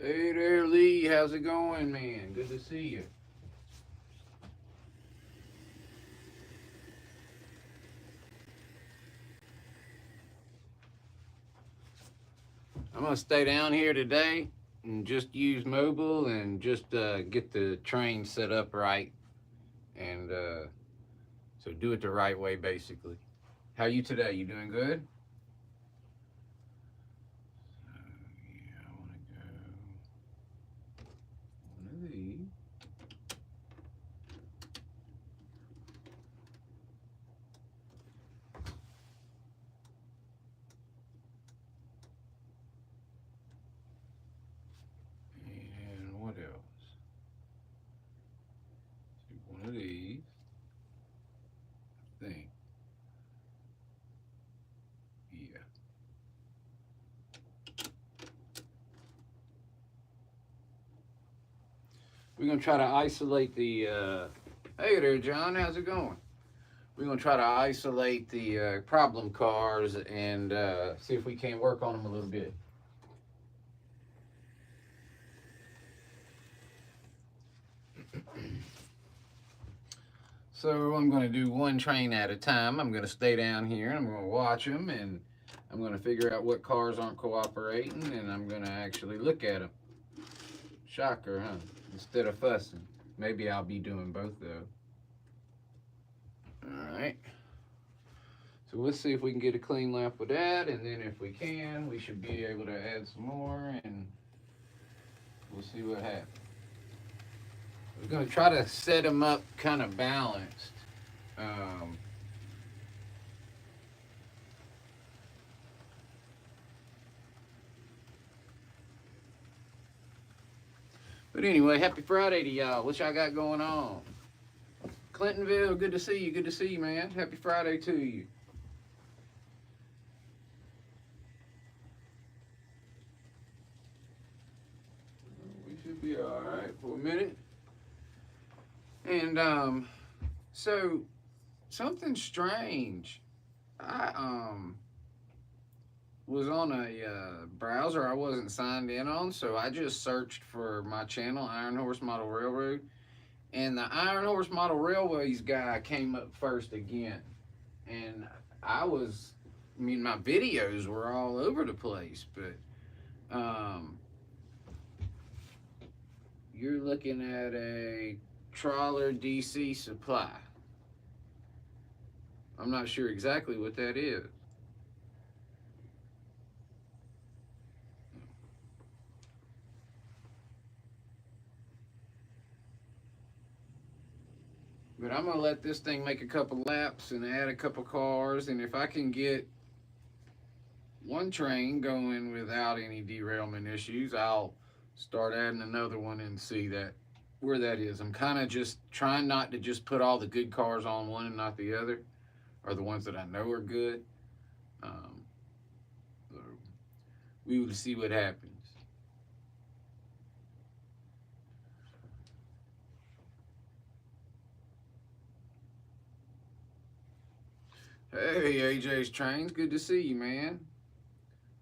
Hey there, Lee. How's it going, man? Good to see you. I'm gonna stay down here today and just use mobile and just get the train set up right and so do it the right way, basically. How you today? You doing good? Yeah, I want to go one of these. And what else? Do one of these. I think. Yeah. We're gonna try to isolate the. Hey there, John. How's it going? We're gonna try to isolate the problem cars and see if we can work on them a little bit. So I'm gonna do one train at a time. I'm gonna stay down here and I'm gonna watch them and I'm gonna figure out what cars aren't cooperating and I'm gonna actually look at them. Shocker, huh? Instead of fussing. Maybe I'll be doing both though. All right. So let's see if we can get a clean lap with that, and then if we can, we should be able to add some more, and we'll see what happens. We're going to try to set them up kind of balanced. Um, but anyway, happy Friday to y'all. What y'all got going on? Clintonville, good to see you. Good to see you, man. Happy Friday to you. We should be all right for a minute. And so something strange. I was on a browser I wasn't signed in on, so I just searched for my channel, Iron Horse Model Railroad, and the Iron Horse Model Railways guy came up first again. And I mean, my videos were all over the place, but you're looking at a trawler DC supply. I'm not sure exactly what that is. But I'm gonna let this thing make a couple laps and add a couple cars, and if I can get one train going without any derailment issues, I'll start adding another one and see that where that is. I'm kind of just trying not to just put all the good cars on one and not the other, or the ones that I know are good. Um, so we will see what happens. Hey, AJ's Trains, good to see you, man.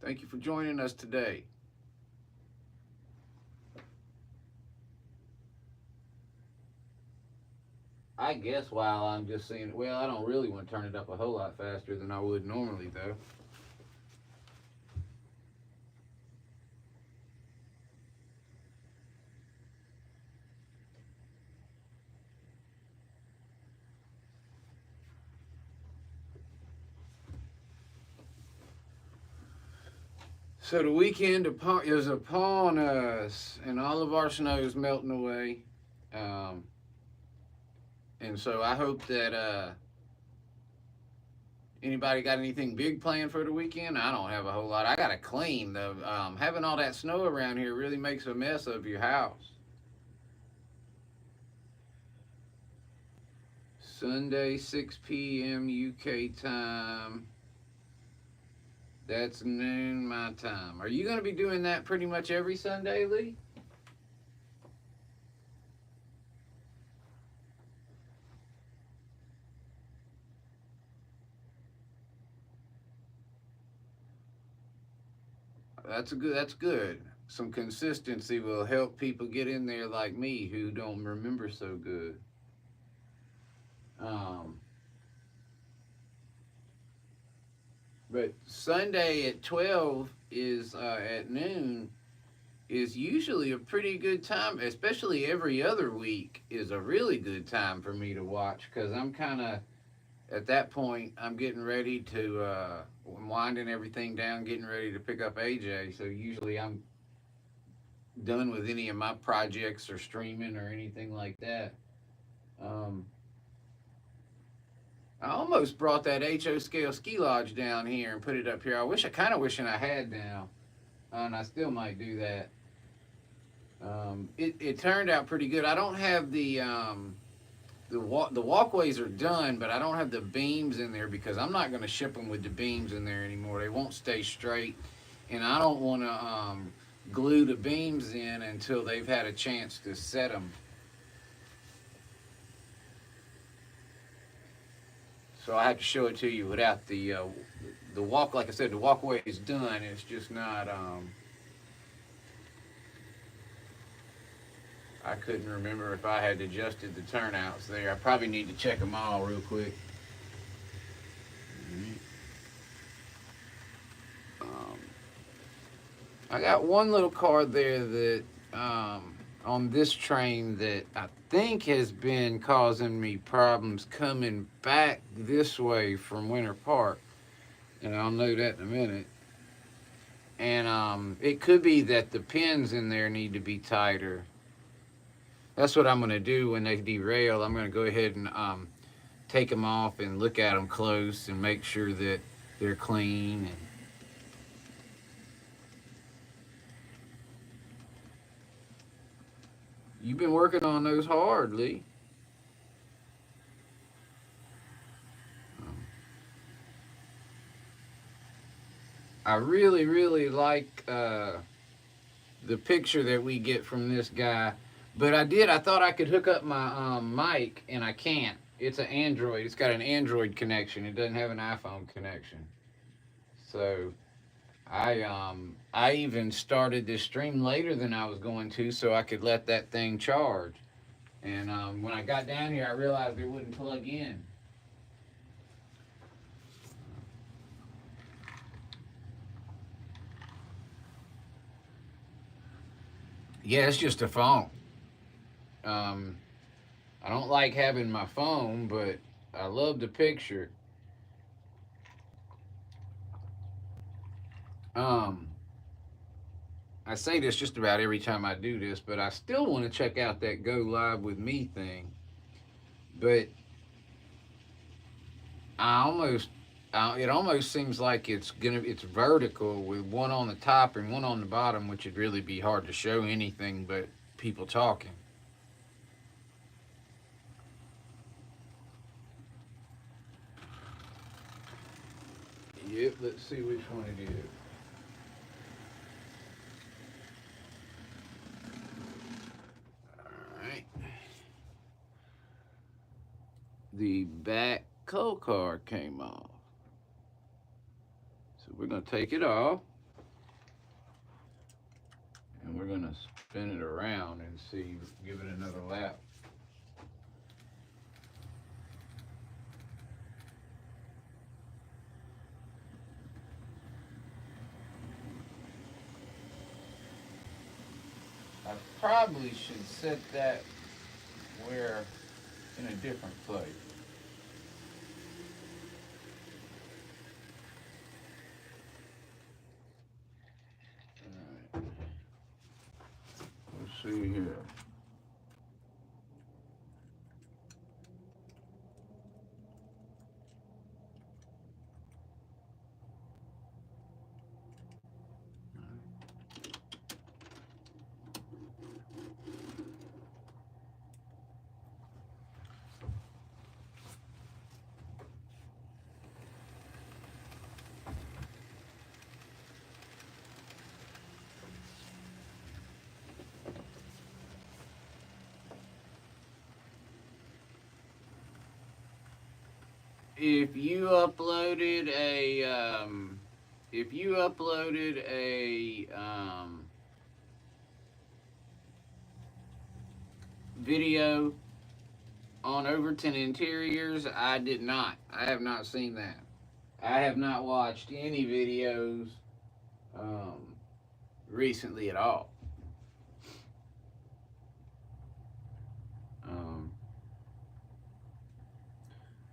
Thank you for joining us today. I guess while I'm just seeing, well, I don't really want to turn it up a whole lot faster than I would normally, though. So the weekend is upon us, and all of our snow is melting away. Um, and so I hope that anybody got anything big planned for the weekend? I don't have a whole lot. I got to clean though. Having all that snow around here really makes a mess of your house. Sunday, 6 p.m. UK time. That's noon my time. Are you going to be doing that pretty much every Sunday, Lee? That's good. That's good. some consistency will help people get in there like me who don't remember so good. Um, but Sunday at 12 is at noon is usually a pretty good time, especially every other week is a really good time for me to watch because I'm kind of at that point I'm getting ready to I'm winding everything down, getting ready to pick up AJ. So usually I'm done with any of my projects or streaming or anything like that. Um, I almost brought that HO scale ski lodge down here and put it up here. I kind of wishing I had now, and I still might do that. It turned out pretty good. I don't have the walkways are done, but I don't have the beams in there because I'm not going to ship them with the beams in there anymore. They won't stay straight, and I don't want to glue the beams in until they've had a chance to set them. So I have to show it to you without the walk. Like I said, the walkway is done. It's just not. I couldn't remember if I had adjusted the turnouts there. I probably need to check them all real quick. I got one little card there that on this train that I think has been causing me problems coming back this way from Winter Park, and I'll know that in a minute. And it could be that the pins in there need to be tighter. That's what I'm going to do when they derail. I'm going to go ahead and take them off and look at them close and make sure that they're clean. And you've been working on those hard, Lee. I really, really like the picture that we get from this guy. But I thought I could hook up my mic, and I can't. It's an Android. It's got an Android connection. It doesn't have an iPhone connection. So I even started this stream later than I was going to so I could let that thing charge. And when I got down here, I realized it wouldn't plug in. Yeah, it's just a phone. Um, I don't like having my phone, but I love the picture. Um, I say this just about every time I do this, but I still want to check out that Go Live with Me thing. But it almost seems like it's vertical with one on the top and one on the bottom, which would really be hard to show anything but people talking. Yep, let's see which one it is. All right. The back coal card came off. So we're going to take it off. And we're going to spin it around and see, give it another lap. I probably should set that where in a different place. All right. Let's see here. If you uploaded a video on Overton Interiors, I did not. I have not seen that. I have not watched any videos um, recently at all. Um,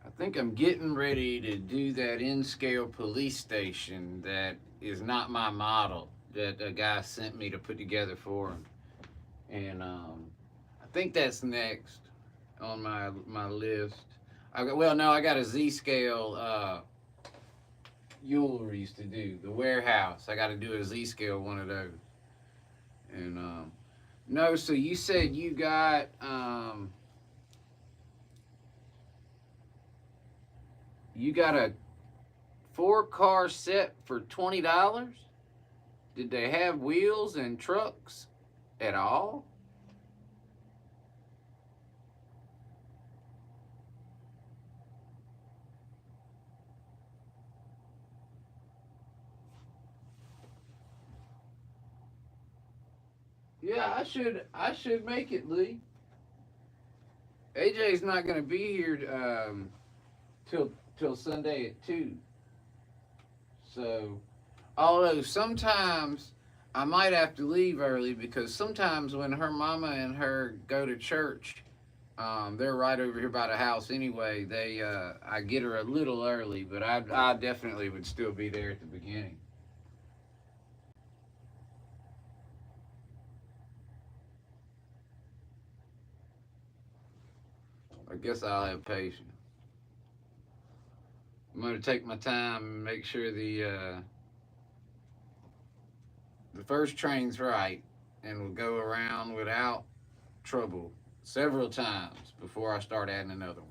I think I'm getting ready to do that in-scale police station that is not my model that a guy sent me to put together for him. And I think that's next on my list. I got a Z-scale Euler used to do, the warehouse. I got to do a Z-scale one of those. And no, so you said you got a 4-car set for $20? Did they have wheels and trucks at all? Yeah, I should make it, Lee. AJ's not gonna be here till Sunday at 2. So, although sometimes I might have to leave early because sometimes when her mama and her go to church, they're right over here by the house anyway. I get her a little early, but I definitely would still be there at the beginning. I guess I'll have patience. I'm gonna take my time and make sure the first train's right, and we'll go around without trouble several times before I start adding another one.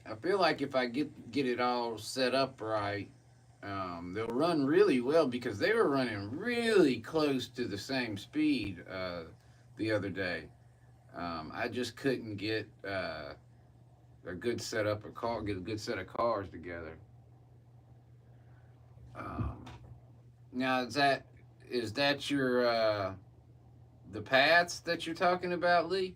I feel like if I get it all set up right, they'll run really well because they were running really close to the same speed the other day. I just couldn't get a good get a good set of cars together. Um, Now is that your the paths that you're talking about, Lee?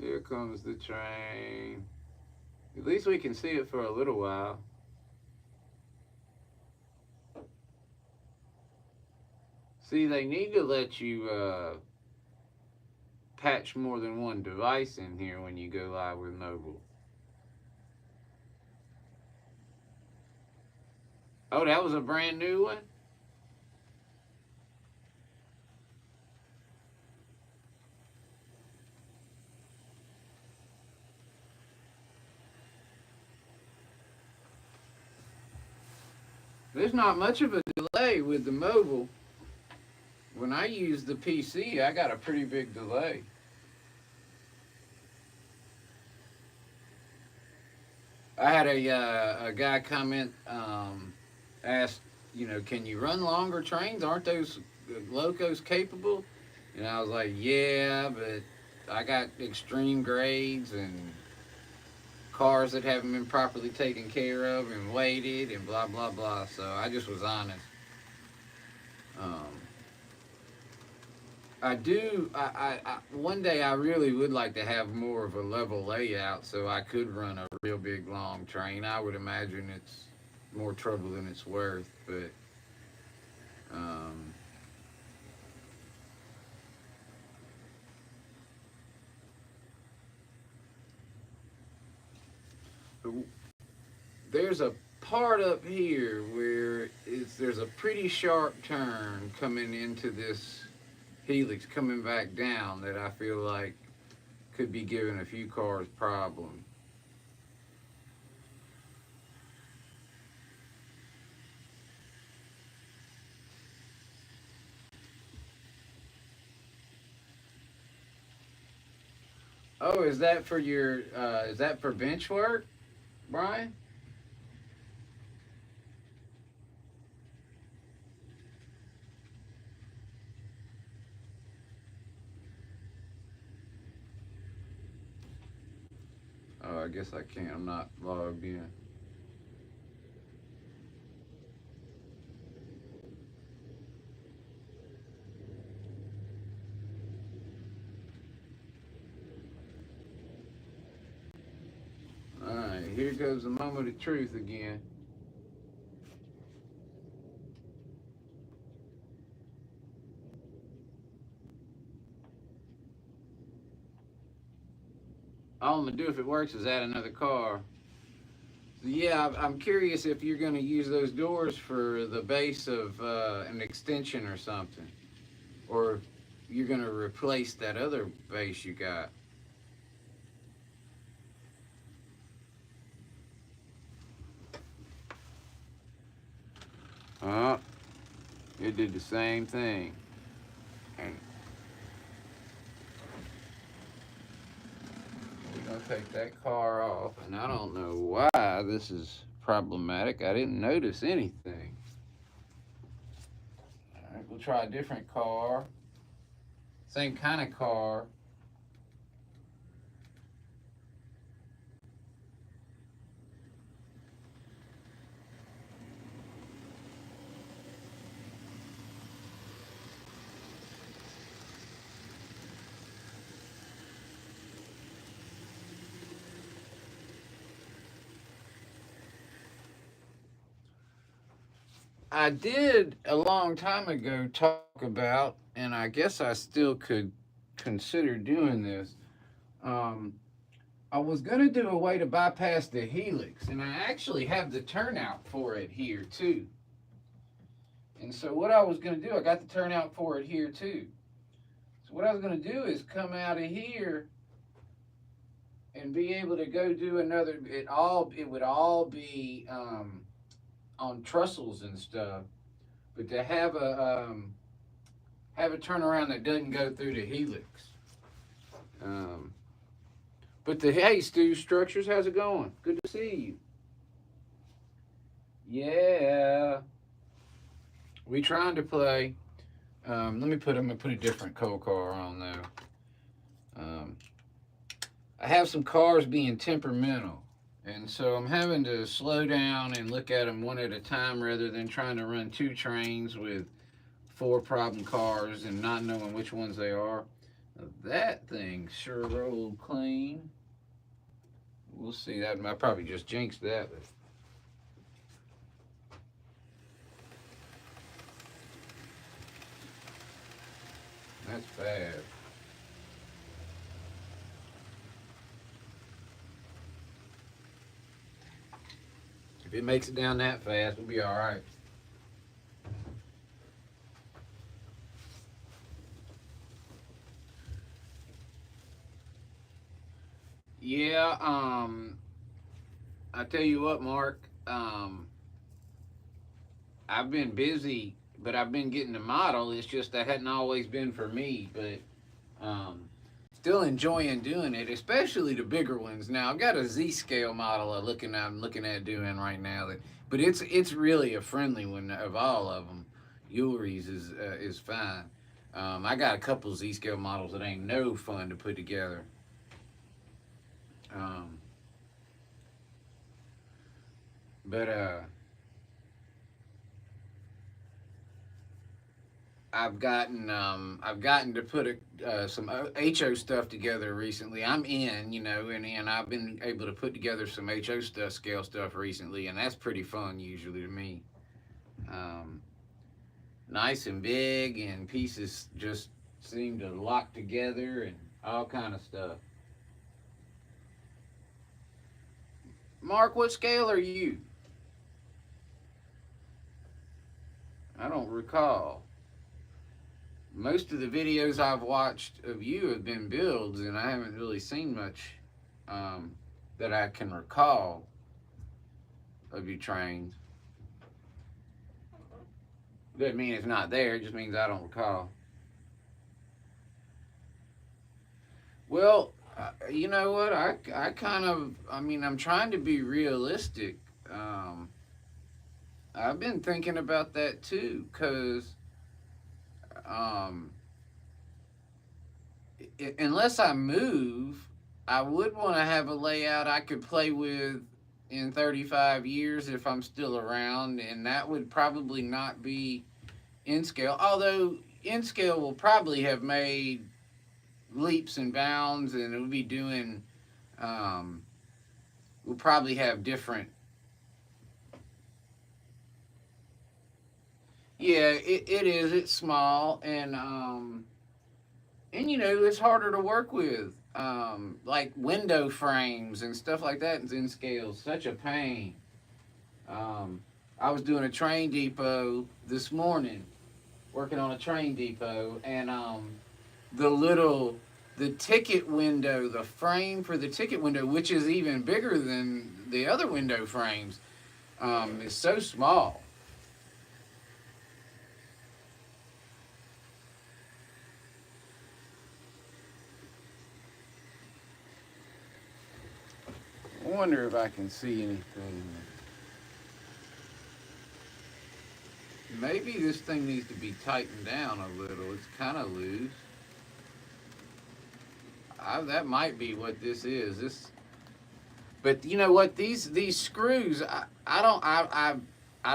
Here comes the train. At least we can see it for a little while. See, they need to let you patch more than one device in here when you go live with mobile. Oh, that was a brand new one? There's not much of a delay with the mobile. When I use the PC, I got a pretty big delay. I had a guy comment, asked, can you run longer trains? Aren't those locos capable? And I was like, yeah, but I got extreme grades and cars that haven't been properly taken care of and weighted and blah blah blah. So I just was honest. Um, I do. One day I really would like to have more of a level layout so I could run a real big long train. I would imagine it's more trouble than it's worth, but um, there's a part up here where there's a pretty sharp turn coming into this helix coming back down that I feel like could be giving a few cars problem. Oh, is that for bench work, Brian? Oh, I guess I can't. I'm not logged in. Alright, here goes the moment of truth again. All I'm gonna do if it works is add another car. So yeah, I'm curious if you're gonna use those doors for the base of an extension or something, or you're gonna replace that other base you got. Oh, it did the same thing. And we're gonna take that car off, and I don't know why this is problematic. I didn't notice anything. All right, we'll try a different car. Same kind of car. I did a long time ago talk about, and I guess I still could consider doing this. Um, I was gonna do a way to bypass the helix, and I actually have the turnout for it here too. And so what I was gonna do, I got the turnout for it here too. So what I was gonna do is come out of here and be able to go do another. It would all be on trussels and stuff, but to have a turnaround that doesn't go through the helix. Um, but hey, Stu Structures, how's it going? Good to see you. Yeah, we trying to play. Let me put. I'm gonna put a different coal car on though. Um, I have some cars being temperamental, and so I'm having to slow down and look at them one at a time rather than trying to run two trains with four problem cars and not knowing which ones they are. That thing sure rolled clean. We'll see that. I probably just jinxed that. But that's bad. If it makes it down that fast, we'll be all right. Yeah. I tell you what, Mark. I've been busy, but I've been getting the model. It's just that hadn't always been for me, but still enjoying doing it, especially the bigger ones. Now I've got a Z scale model I'm looking at doing right now. But it's really a friendly one of all of them. Yuli's is fine. I got a couple Z scale models that ain't no fun to put together. Um, but I've gotten to put some HO stuff together recently. I'm in, and I've been able to put together some HO stuff, scale stuff recently, and that's pretty fun usually to me. Um, Nice and big, and pieces just seem to lock together and all kind of stuff. Mark, what scale are you? I don't recall. Most of the videos I've watched of you have been builds, and I haven't really seen much that I can recall of you trains. Doesn't mean it's not there, it just means I don't recall. Well, you know what? I'm trying to be realistic. Um, I've been thinking about that too, because um, unless I move, I would want to have a layout I could play with in 35 years if I'm still around, and that would probably not be in scale. Although in scale will probably have made leaps and bounds, and it would be doing. Um, we'll probably have different. Yeah, it is. It's small, and you know it's harder to work with. Like window frames and stuff like that is in scale. Such a pain. Um, I was doing a train depot this morning, working on a train depot, and the little the ticket window, the frame for the ticket window, which is even bigger than the other window frames, is so small. I wonder if I can see anything. Maybe this thing needs to be tightened down a little. It's kind of loose. That might be what this is. But you know what? These screws, I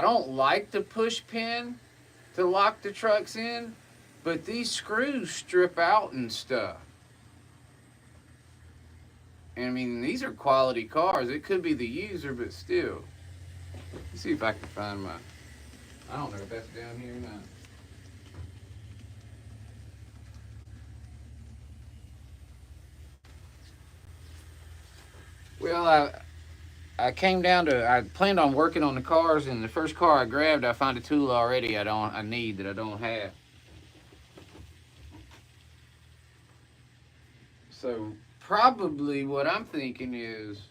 don't like the push pin to lock the trucks in, but these screws strip out and stuff. And I mean, these are quality cars. It could be the user, but still. Let's see if I can find my. I don't know if that's down here or not. Well, I came down to. I planned on working on the cars, and the first car I grabbed, I found a tool already. I need that I don't have. So probably what I'm thinking is,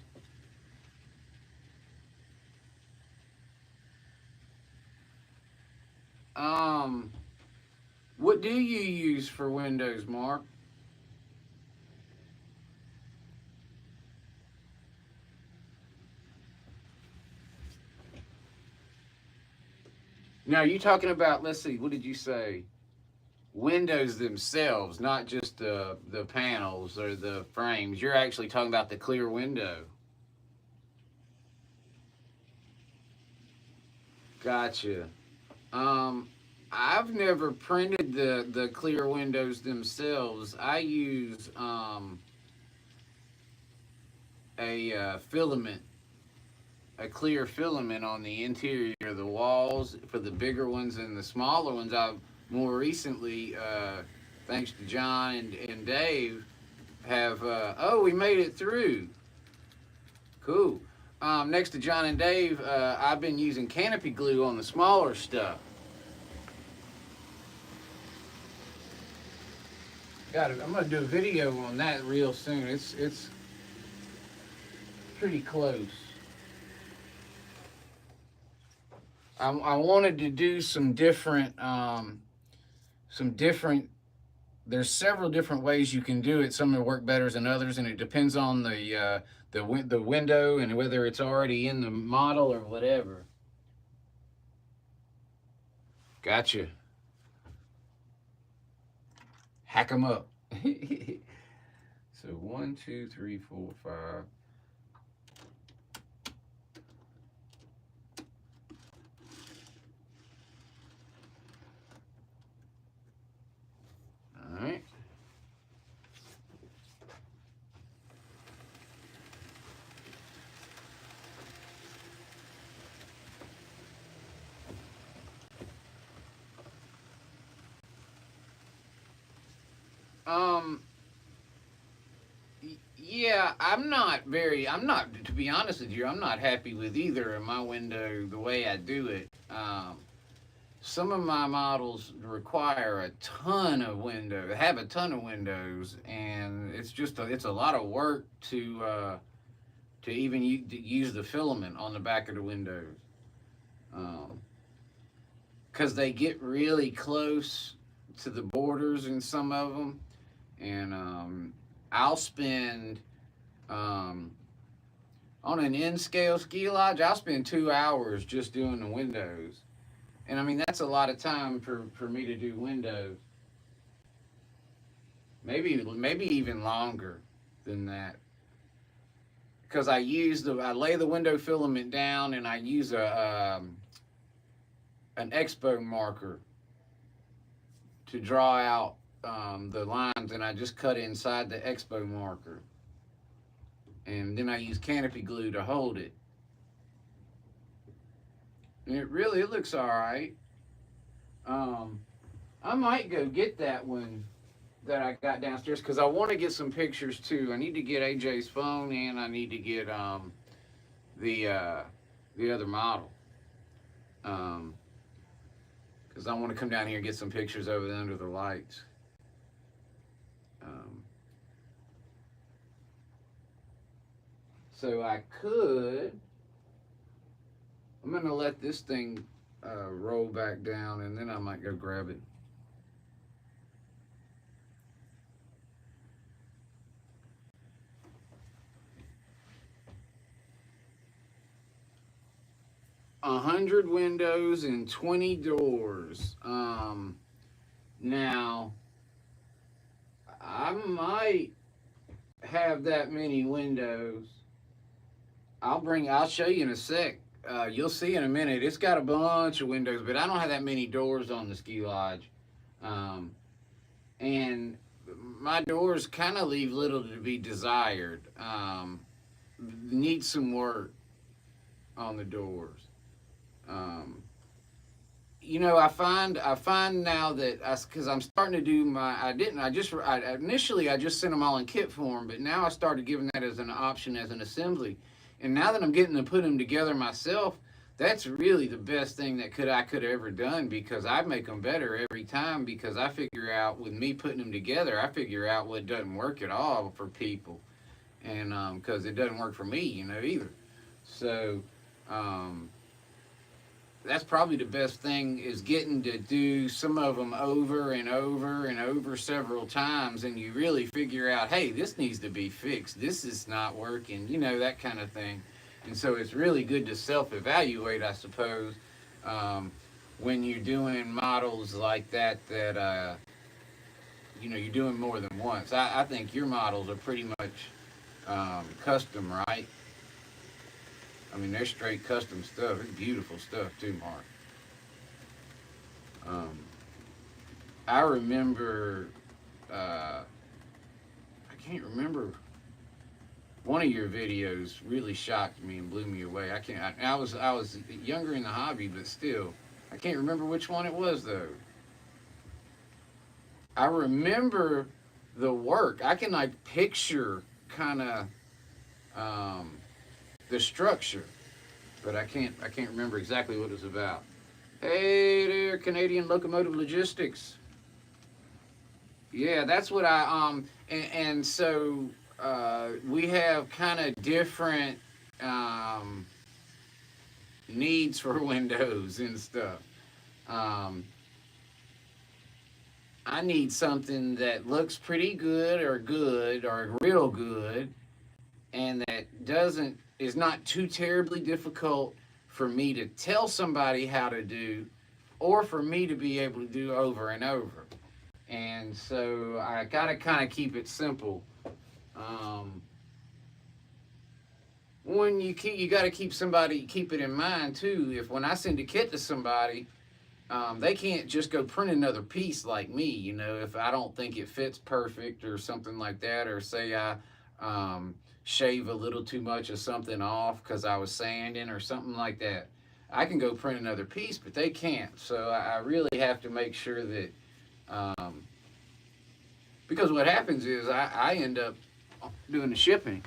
um, what do you use for Windows, Mark? Now you talking about? Let's see. What did you say? Windows themselves, not just the panels or the frames. You're actually talking about the clear window. Gotcha. Um, I've never printed the clear windows themselves. I use filament, a clear filament on the interior of the walls for the bigger ones, and the smaller ones I've more recently, thanks to John and Dave, have. Oh, we made it through. Cool. Next to John and Dave, I've been using canopy glue on the smaller stuff. Got it. I'm gonna do a video on that real soon. It's pretty close. I wanted to do some different. There's several different ways you can do it. Some will work better than others, and it depends on the window and whether it's already in the model or whatever. Gotcha. Hack them up. So 1, 2, 3, 4, 5. All right. Um, yeah, I'm not, to be honest with you, I'm not happy with either of my window the way I do it. Some of my models require a ton of windows, have a ton of windows, and it's a lot of work to even to use the filament on the back of the windows. Um, because they get really close to the borders in some of them, and I'll spend um, on an in scale ski lodge. I'll spend 2 hours just doing the windows, and I mean that's a lot of time for me to do windows. Maybe even longer than that. because I lay the window filament down, and I use an expo marker to draw out the lines, and I just cut inside the expo marker, and then I use canopy glue to hold it. And it looks all right. I might go get that one that I got downstairs because I want to get some pictures too. I need to get AJ's phone, and I need to get the other model, because I want to come down here and get some pictures over under the lights. So I'm gonna let this thing roll back down, and then I might go grab it. A 100 windows and 20 doors. Now, I might have that many windows. I'll show you in a sec. You'll see in a minute. It's got a bunch of windows, but I don't have that many doors on the ski lodge. And my doors kind of leave little to be desired. Need some work on the doors. You know, I find now that because I'm starting to do initially I just sent them all in kit form, but now I started giving that as an option as an assembly. And now that I'm getting to put them together myself, that's really the best thing that I could have ever done, because I make them better every time, because I figure out with me putting them together, I figure out what doesn't work at all for people. And because it doesn't work for me, you know, either. So that's probably the best thing, is getting to do some of them over and over and over several times, and you really figure out, hey, this needs to be fixed, this is not working, you know, that kind of thing. And so it's really good to self-evaluate, I suppose, when you're doing models like that you know, you're doing more than once. I think your models are pretty much custom, right? I mean, they're straight custom stuff. It's beautiful stuff too, Mark. I remember, I can't remember, one of your videos really shocked me and blew me away. I was younger in the hobby, but still, I can't remember which one it was though. I remember the work. I can like picture kind of the structure, but I can't remember exactly what it was about. Hey there, Canadian Locomotive Logistics. Yeah, that's what and so we have kind of different needs for windows and stuff. I need something that looks pretty good or real good, and that is not too terribly difficult for me to tell somebody how to do, or for me to be able to do over and over. And so I gotta kind of keep it simple. When you gotta keep it in mind too. If when I send a kit to somebody, they can't just go print another piece like me, you know, if I don't think it fits perfect or something like that, or say I shave a little too much of something off because I was sanding or something like that. I can go print another piece, but they can't. So I really have to make sure that, because what happens is I end up doing the shipping.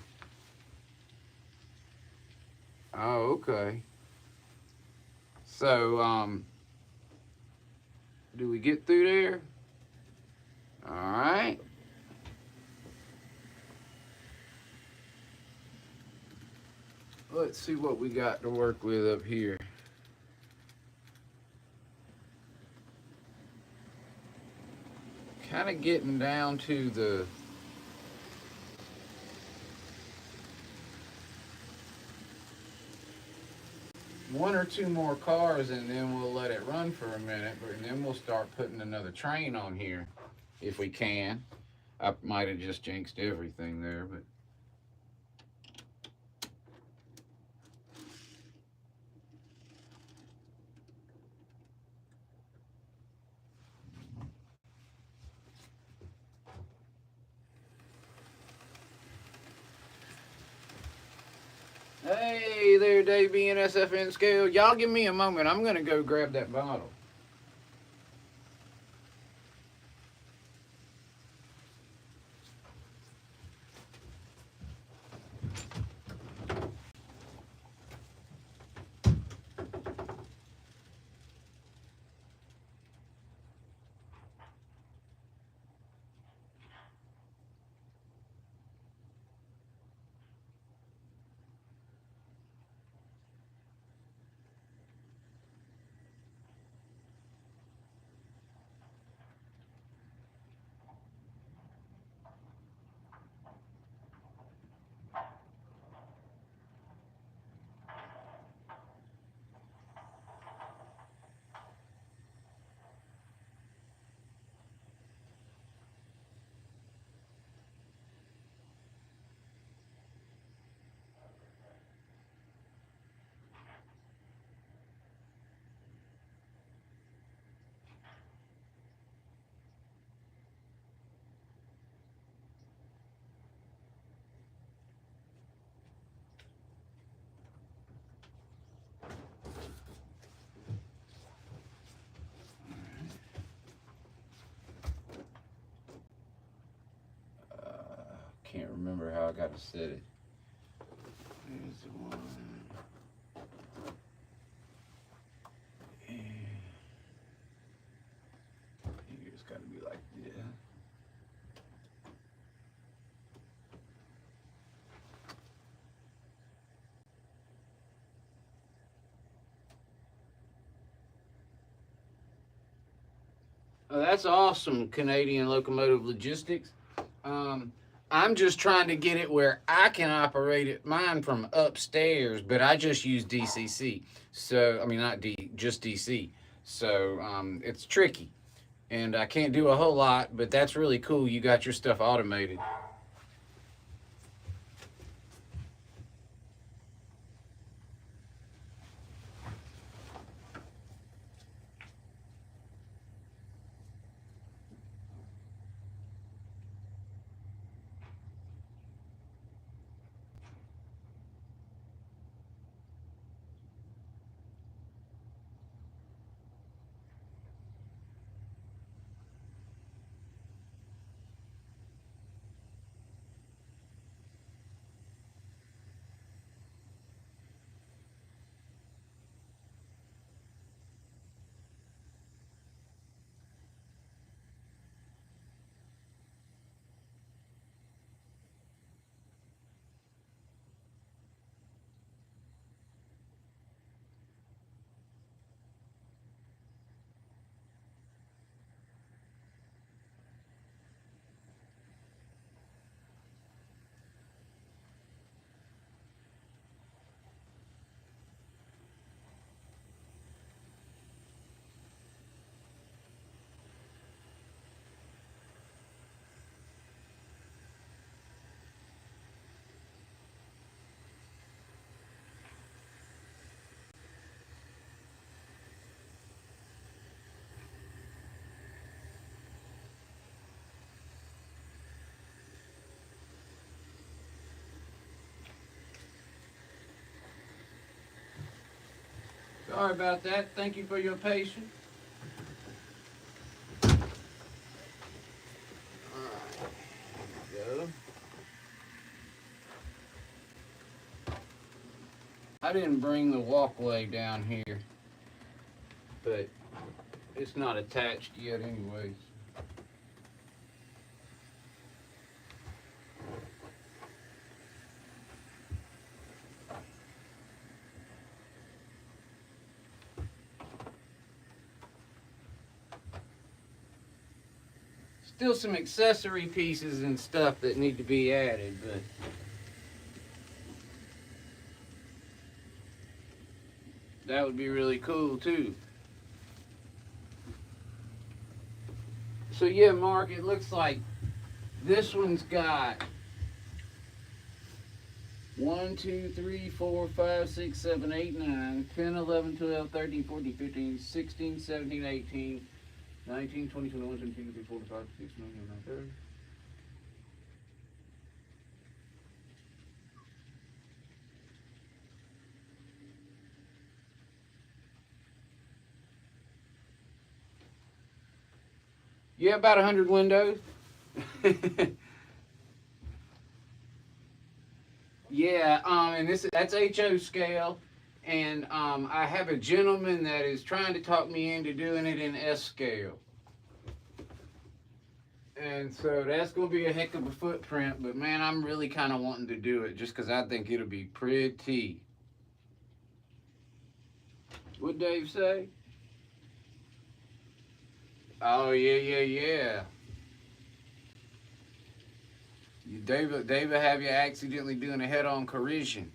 Oh, okay. So, do we get through there? All right. Let's see what we got to work with up here. Kind of getting down to the one or two more cars, and then we'll let it run for a minute, and then we'll start putting another train on here if we can. I might have just jinxed everything there, but Hey there, Dave B and SFN Scale. Y'all give me a moment. I'm going to go grab that bottle. Can't remember how I got to set it. There's the one. And it's got to be like this. Oh, that's awesome, Canadian Locomotive Logistics. I'm just trying to get it where I can operate it, mine from upstairs, but I just use DCC. So, I mean, not just DC. So, it's tricky. And I can't do a whole lot, but that's really cool. You got your stuff automated. Sorry about that. Thank you for your patience. Go. I didn't bring the walkway down here, but it's not attached yet anyways. Still some accessory pieces and stuff that need to be added, but that would be really cool too. So yeah, Mark, it looks like this one's got 1, 2, 3, 4, 5, 6, 7, 8, 9, 10, 11, 12, 13, 14, 15, 16, 17, 18, 19, 20, 21, 22, 23, 24, 25, 26, 27, 28, 30. Yeah, about 100 windows. Yeah, and that's HO scale, and I have a gentleman that is trying to talk me into doing it in S scale, and so that's gonna be a heck of a footprint. But man, I'm really kind of wanting to do it just because I think it'll be pretty. What Dave say? Oh yeah, yeah, yeah. David have you accidentally doing a head-on collision.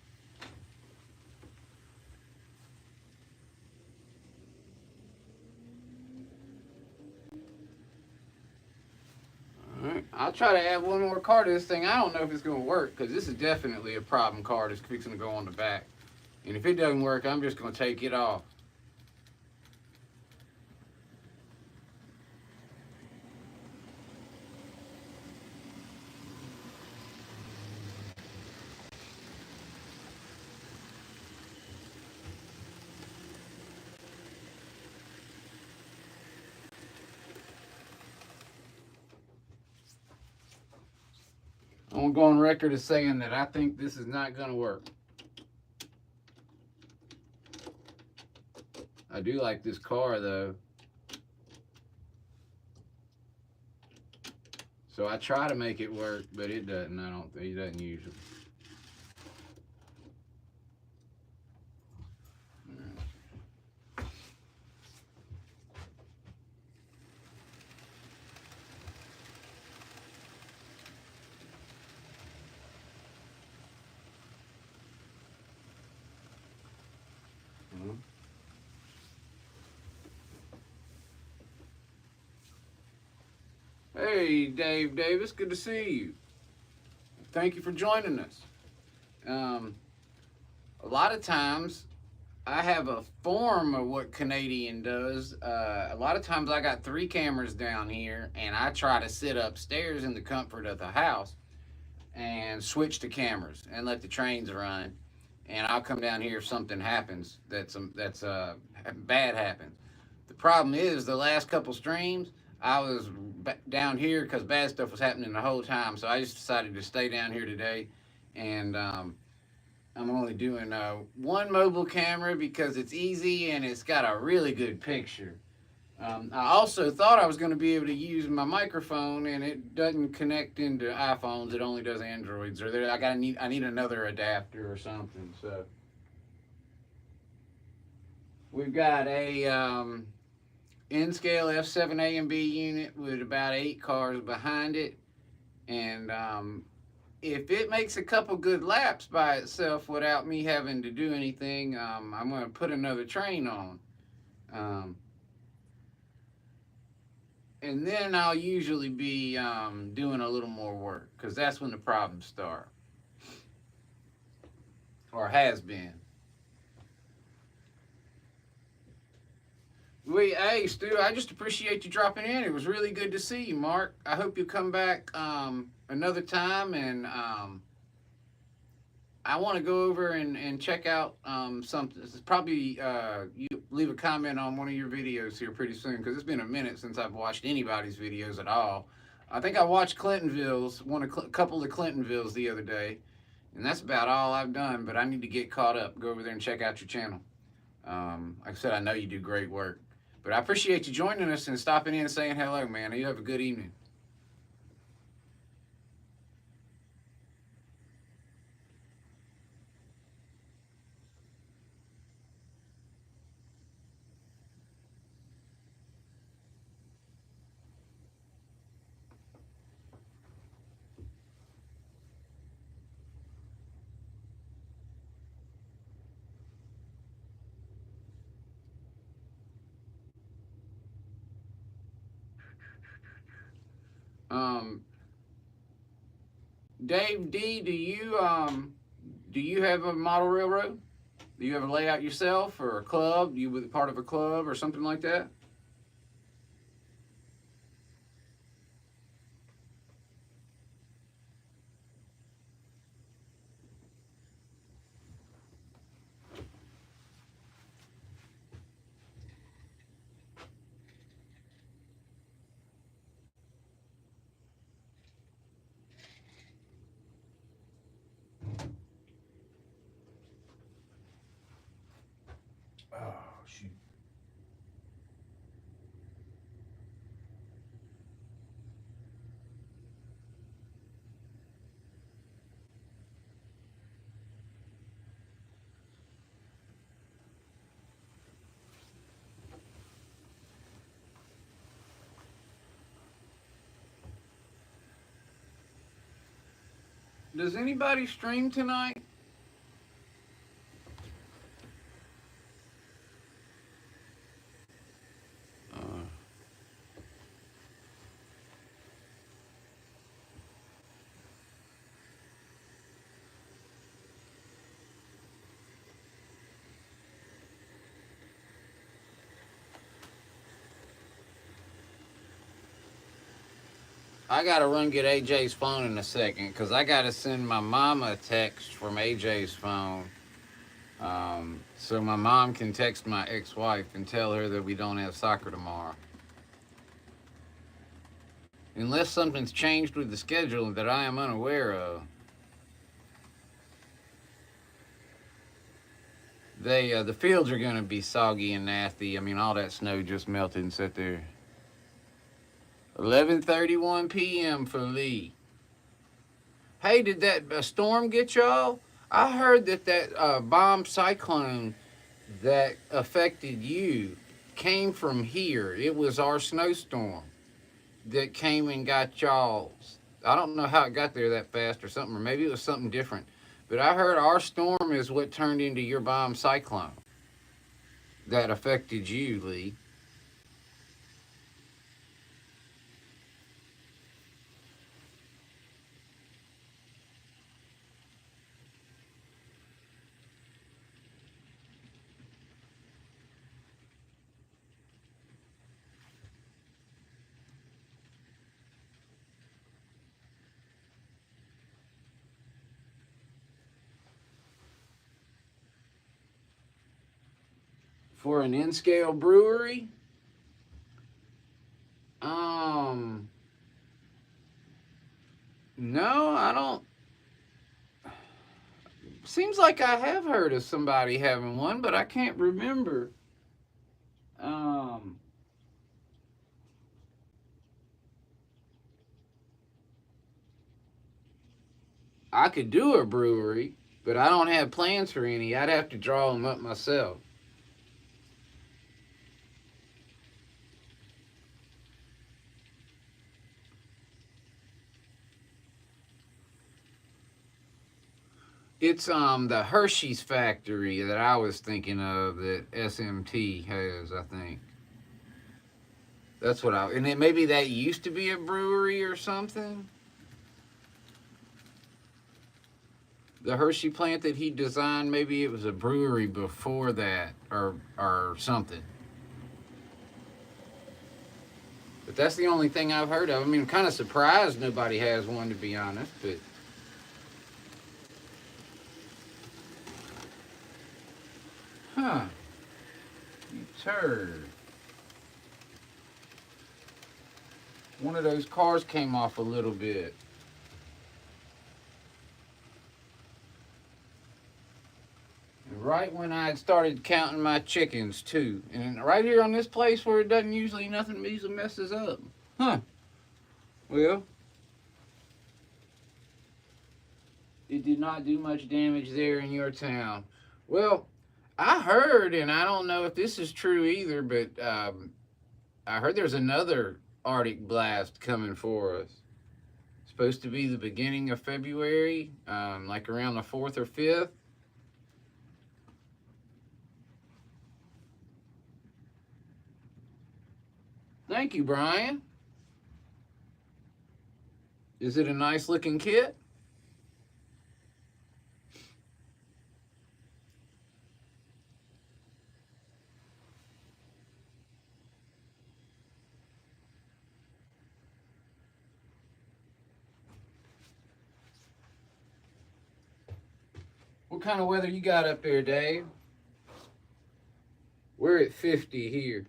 All right, I'll try to add one more car to this thing. I don't know if it's gonna work because this is definitely a problem car that's fixing to go on the back. And if it doesn't work, I'm just gonna take it off. I'm gonna go on record as saying that I think this is not gonna work. I do like this car though. So I try to make it work, but it doesn't. I don't think it doesn't usually. Hey, Dave Davis, good to see you. Thank you for joining us. Um, a lot of times I have a form of what Canadian does. A lot of times I got 3 cameras down here and I try to sit upstairs in the comfort of the house and switch the cameras and let the trains run. And I'll come down here if something happens that's bad happens. The problem is the last couple streams I was down here because bad stuff was happening the whole time. So I just decided to stay down here today, and I'm only doing one mobile camera because it's easy and it's got a really good picture. I also thought I was going to be able to use my microphone, and it doesn't connect into iPhones. It only does Androids. Or there, I need another adapter or something. So we've got a N-scale F7 A and B unit with about 8 cars behind it, and if it makes a couple good laps by itself without me having to do anything, I'm going to put another train on. And then I'll usually be doing a little more work because that's when the problems start, or has been. Hey, Stu, I just appreciate you dropping in. It was really good to see you, Mark. I hope you come back another time, and I want to go over and check out something. This is probably you leave a comment on one of your videos here pretty soon because it's been a minute since I've watched anybody's videos at all. I think I watched Clintonville's, a couple of Clintonville's the other day, and that's about all I've done. But I need to get caught up. Go over there and check out your channel. Like I said, I know you do great work. But I appreciate you joining us and stopping in and saying hello, man. You have a good evening. Um, Dave D, do you have a model railroad? Do you have a layout yourself or a club? You were part of a club or something like that? Does anybody stream tonight? I gotta run get AJ's phone in a second because I gotta send my mama a text from AJ's phone. So my mom can text my ex-wife and tell her that we don't have soccer tomorrow. Unless something's changed with the schedule that I am unaware of. The fields are gonna be soggy and nasty. I mean, all that snow just melted and sat there. 11:31 p.m. for Lee. Hey, did that storm get y'all? I heard that bomb cyclone that affected you came from here. It was our snowstorm that came and got y'all's. I don't know how it got there that fast or something, or maybe it was something different. But I heard our storm is what turned into your bomb cyclone that affected you, Lee. For an N-scale brewery? No, I don't. Seems like I have heard of somebody having one, but I can't remember. Um, I could do a brewery, but I don't have plans for any. I'd have to draw them up myself. It's the Hershey's factory that I was thinking of that SMT has, I think. That's what I, and then maybe that used to be a brewery or something. The Hershey plant that he designed, maybe it was a brewery before that or something. But that's the only thing I've heard of. I mean, I'm kind of surprised nobody has one, to be honest, but huh. You turd. One of those cars came off a little bit. And right when I had started counting my chickens, too. And right here on this place where it doesn't usually nothing usually messes up. Huh. Well, it did not do much damage there in your town. Well, I heard, and I don't know if this is true either, but I heard there's another Arctic blast coming for us. Supposed to be the beginning of February, like around the 4th or 5th. Thank you, Brian. Is it a nice looking kit? What kind of weather you got up there, Dave? We're at 50 here.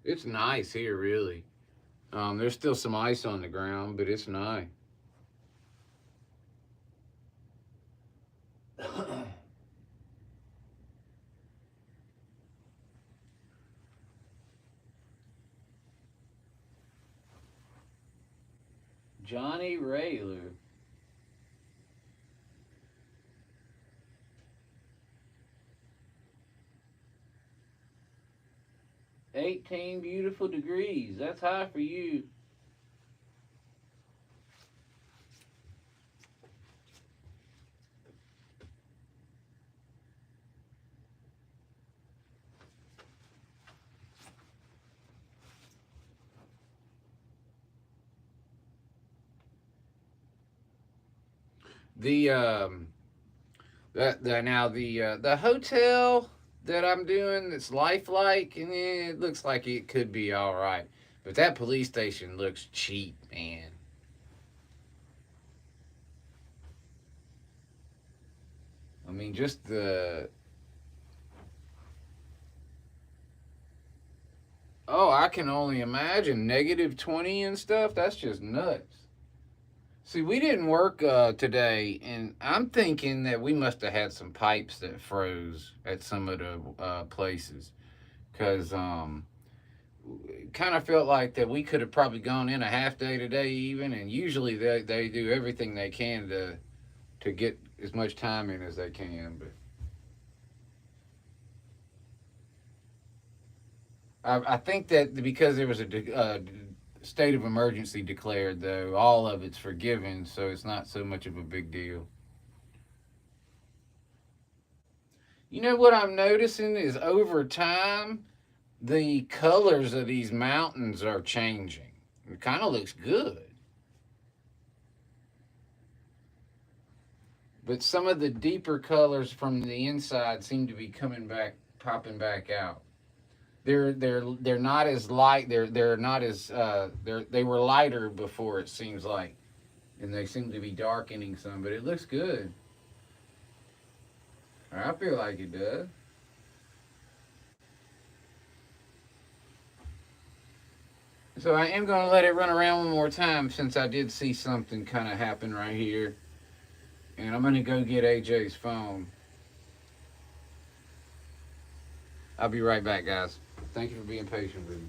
It's nice here, really. There's still some ice on the ground, but it's nice. Johnny Rayler. "18 beautiful degrees. That's high for you." The the hotel that I'm doing that's lifelike, and it looks like it could be all right. But that police station looks cheap, man. I mean, just the oh, I can only imagine -20 and stuff. That's just nuts. See, we didn't work today, and I'm thinking that we must have had some pipes that froze at some of the places, because kind of felt like that we could have probably gone in a half day today even, and usually they do everything they can to get as much time in as they can. But I think that because there was a state of emergency declared, though, all of it's forgiven, so it's not so much of a big deal. You know what I'm noticing is over time, the colors of these mountains are changing. It kind of looks good. But some of the deeper colors from the inside seem to be coming back, popping back out. They're not as light. They're not as they were lighter before, it seems like, and they seem to be darkening some. But it looks good. I feel like it does. So I am going to let it run around one more time since I did see something kind of happen right here, and I'm going to go get AJ's phone. I'll be right back, guys. Thank you for being patient with me.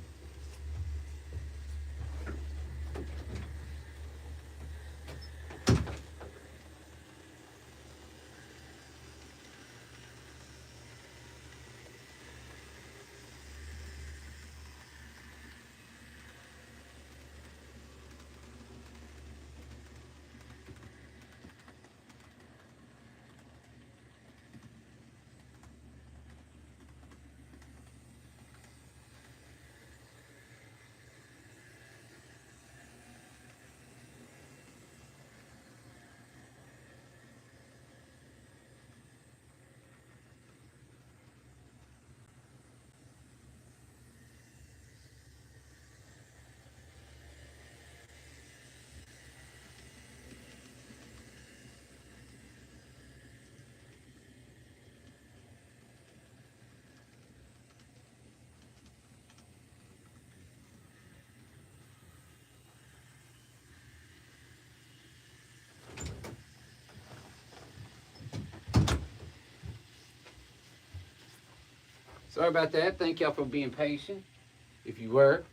Sorry about that. Thank y'all for being patient. If you were.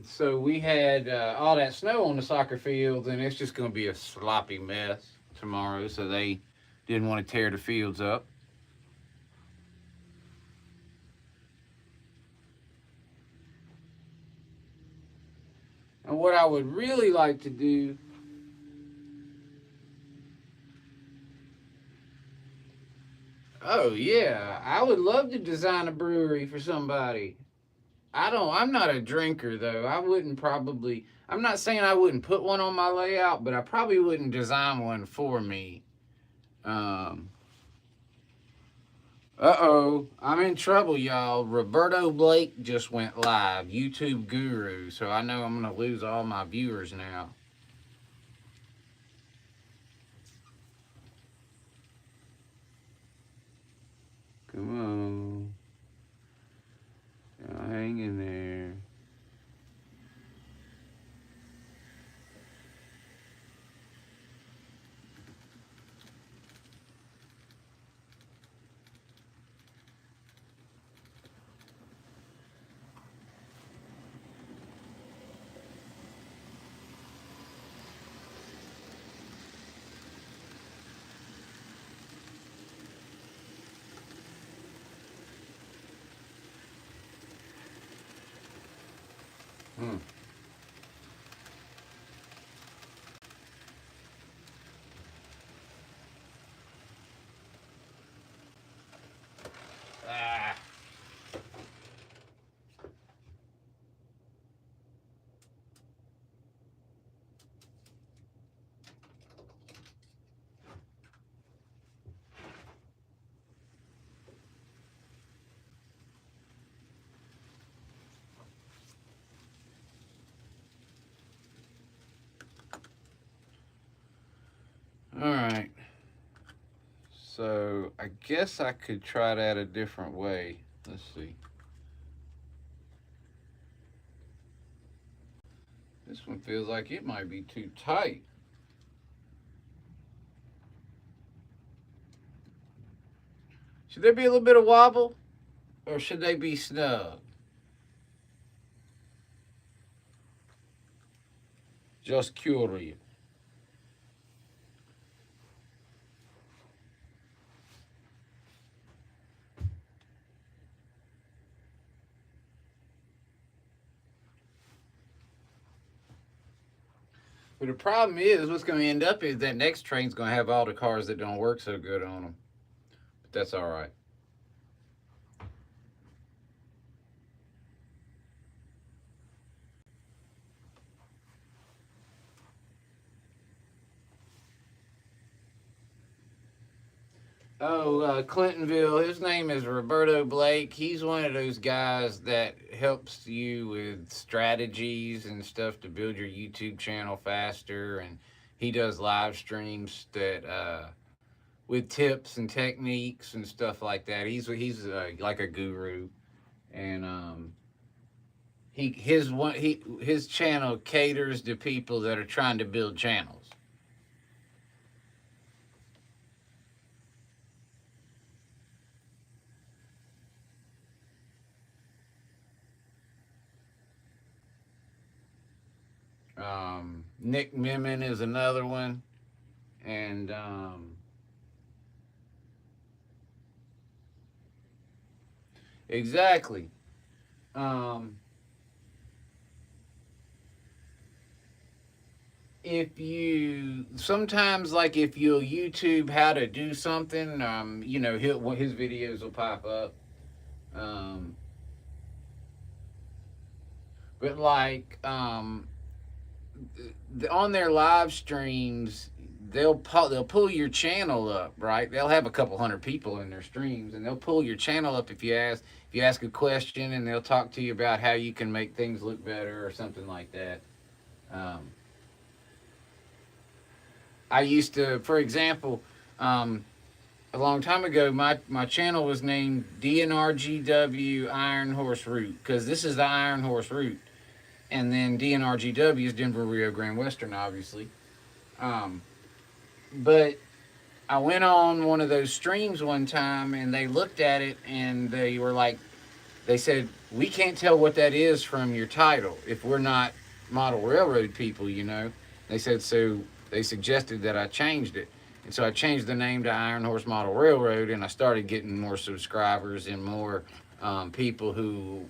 So we had all that snow on the soccer field, and it's just going to be a sloppy mess tomorrow. So they didn't want to tear the fields up. And what I would really like to do, oh yeah, I would love to design a brewery for somebody. I'm not a drinker though. I wouldn't probably, I'm not saying I wouldn't put one on my layout, but I probably wouldn't design one for me. Um, Uh-oh, I'm in trouble, y'all. Roberto Blake just went live, YouTube guru, so I know I'm going to lose all my viewers now. Come on. Y'all hang in there. Hmm. Ah. So I guess I could try that a different way. Let's see. This one feels like it might be too tight. Should there be a little bit of wobble? Or should they be snug? Just curious. But the problem is, what's going to end up is that next train's going to have all the cars that don't work so good on them. But that's all right. Oh, Clintonville. His name is Roberto Blake. He's one of those guys that helps you with strategies and stuff to build your YouTube channel faster. And he does live streams that with tips and techniques and stuff like that. He's like a guru, and his channel caters to people that are trying to build channels. Nick Mimmin is another one, and exactly. If you sometimes, like, if you'll YouTube how to do something, his videos will pop up. Um, but like on their live streams, they'll pull your channel up, right? They'll have a couple hundred people in their streams, and they'll pull your channel up if you ask a question, and they'll talk to you about how you can make things look better or something like that. I used to, for example, a long time ago, my channel was named DNRGW Iron Horse Route, because this is the Iron Horse Route. And then DNRGW is Denver Rio Grande Western, obviously. But I went on one of those streams one time, and they looked at it, and they said, we can't tell what that is from your title if we're not model railroad people, They said, so they suggested that I changed it. And so I changed the name to Iron Horse Model Railroad, and I started getting more subscribers and more people who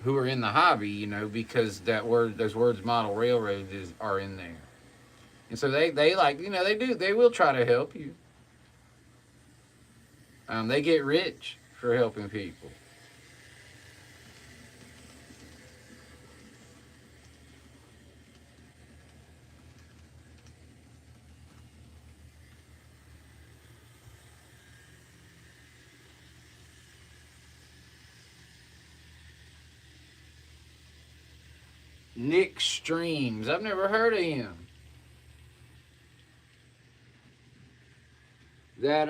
are in the hobby, because those words model railroad are in there. And so they like, they will try to help you. They get rich for helping people. Nick Streams. I've never heard of him. That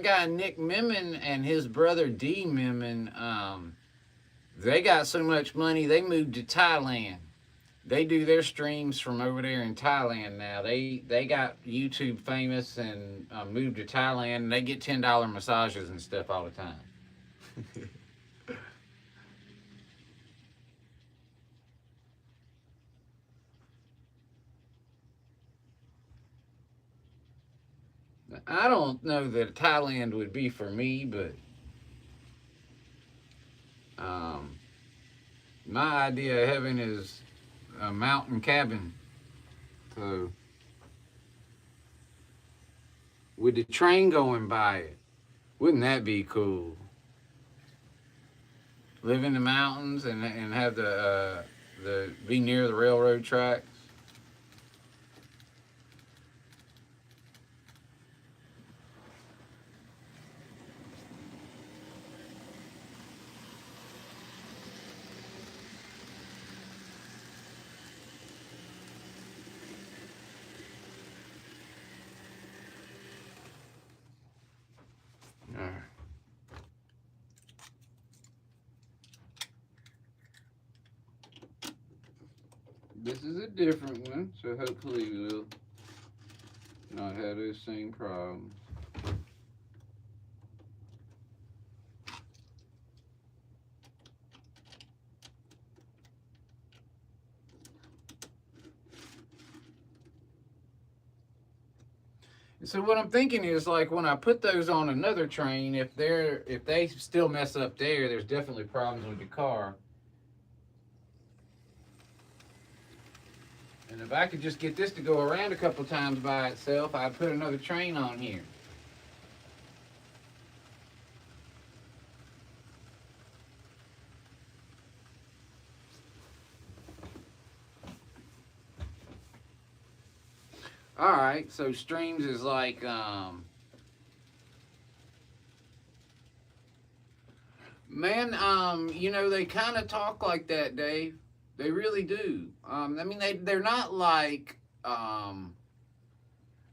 guy Nick Mimmin and his brother D Mimmin, they got so much money they moved to Thailand. They do their streams from over there in Thailand now. They got YouTube famous and moved to Thailand. And they get $10 massages and stuff all the time. I don't know that Thailand would be for me, but my idea of heaven is a mountain cabin. So, with the train going by it, wouldn't that be cool? Live in the mountains and have the be near the railroad tracks. This is a different one, so hopefully we'll not have those same problems. So what I'm thinking is, like, when I put those on another train, if they still mess up there, there's definitely problems with the car. And if I could just get this to go around a couple times by itself, I'd put another train on here. Alright, so streams is like, man, you know, they kind of talk like that, Dave. They really do. I mean, they're not like,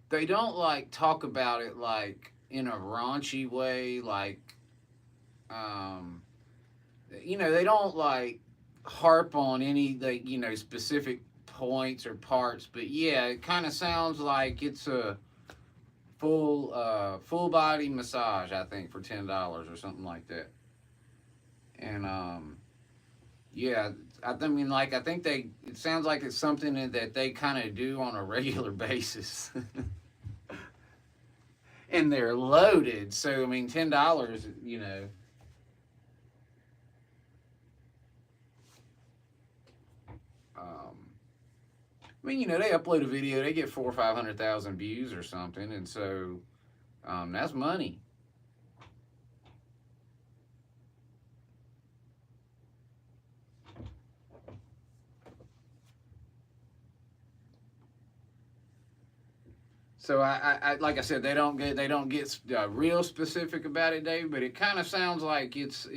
they don't like talk about it like in a raunchy way, like, um, you know, they don't like harp on any, like, you know, specific points or parts, but yeah, it kind of sounds like it's a full body massage, I think, for $10 or something like that. And yeah, I mean, like, I think it sounds like it's something that they kind of do on a regular basis. And they're loaded, so I mean, $10, you know. I mean, you know, they upload a video, they get 400,000 or 500,000 views or something, and so that's money. So I like I said, they don't get real specific about it, Dave, but it kind of sounds like it's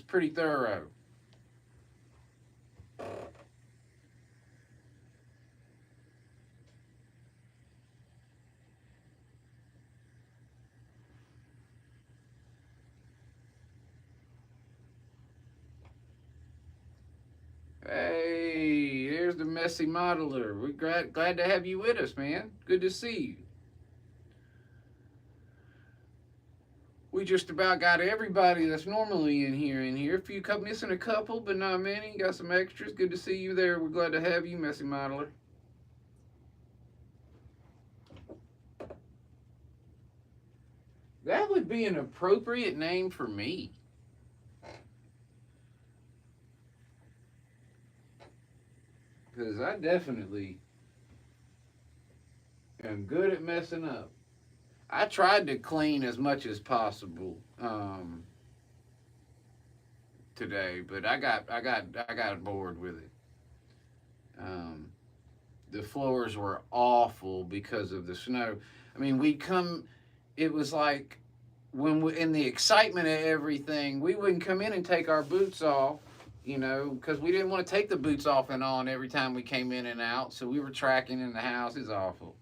pretty thorough. Hey, there's the messy modeler. We're glad to have you with us, man. Good to see you. We just about got everybody that's normally in here. A few missing a couple, but not many. Got some extras. Good to see you there. We're glad to have you, messy modeler. That would be an appropriate name for me. Because I definitely am good at messing up. I tried to clean as much as possible today, but I got bored with it. The floors were awful because of the snow. I mean, it was like in the excitement of everything, we wouldn't come in and take our boots off, you know, because we didn't want to take the boots off and on every time we came in and out. So we were tracking in the house. It's awful.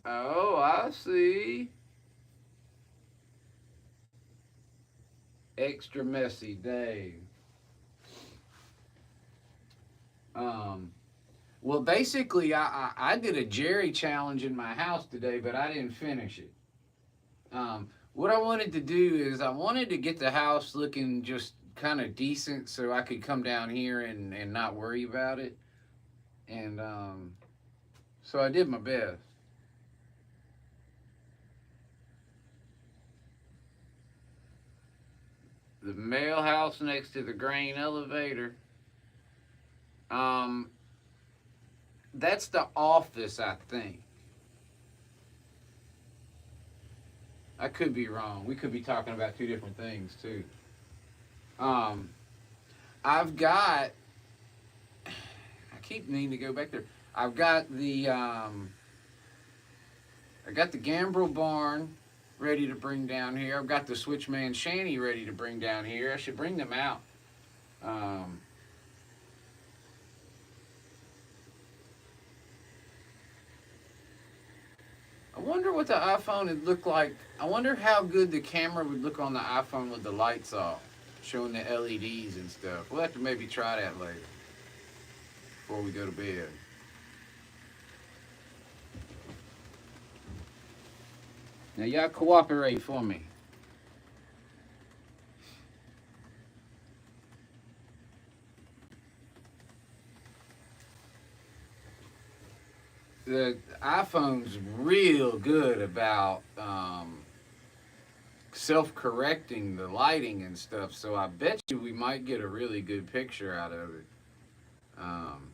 Oh, I see. Extra messy Dave. Well, basically, I did a Jerry challenge in my house today, but I didn't finish it. What I wanted to do is I wanted to get the house looking just kind of decent so I could come down here and not worry about it. And so I did my best. The mail house next to the grain elevator. Um, that's the office, I think. I could be wrong. We could be talking about two different things too. Um, I've got. I keep needing to go back there. I've got the. I got the Gambrel barn ready to bring down here. I've got the Switchman shanty ready to bring down here. I should bring them out. Um, I wonder what the iPhone would look like. I wonder how good the camera would look on the iPhone with the lights off, showing the LEDs and stuff. We'll have to maybe try that later before we go to bed. Now y'all cooperate for me. The iPhone's real good about self-correcting the lighting and stuff, so I bet you we might get a really good picture out of it. Um,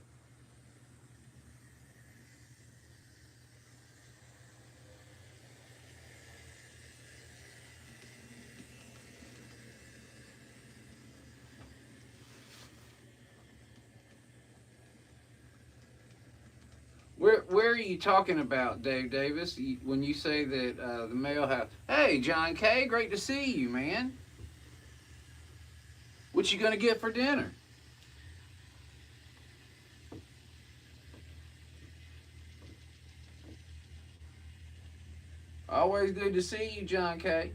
where are you talking about, Dave Davis? When you say that the mail house? Hey, John K, great to see you, man. What you gonna get for dinner? Always good to see you, John K.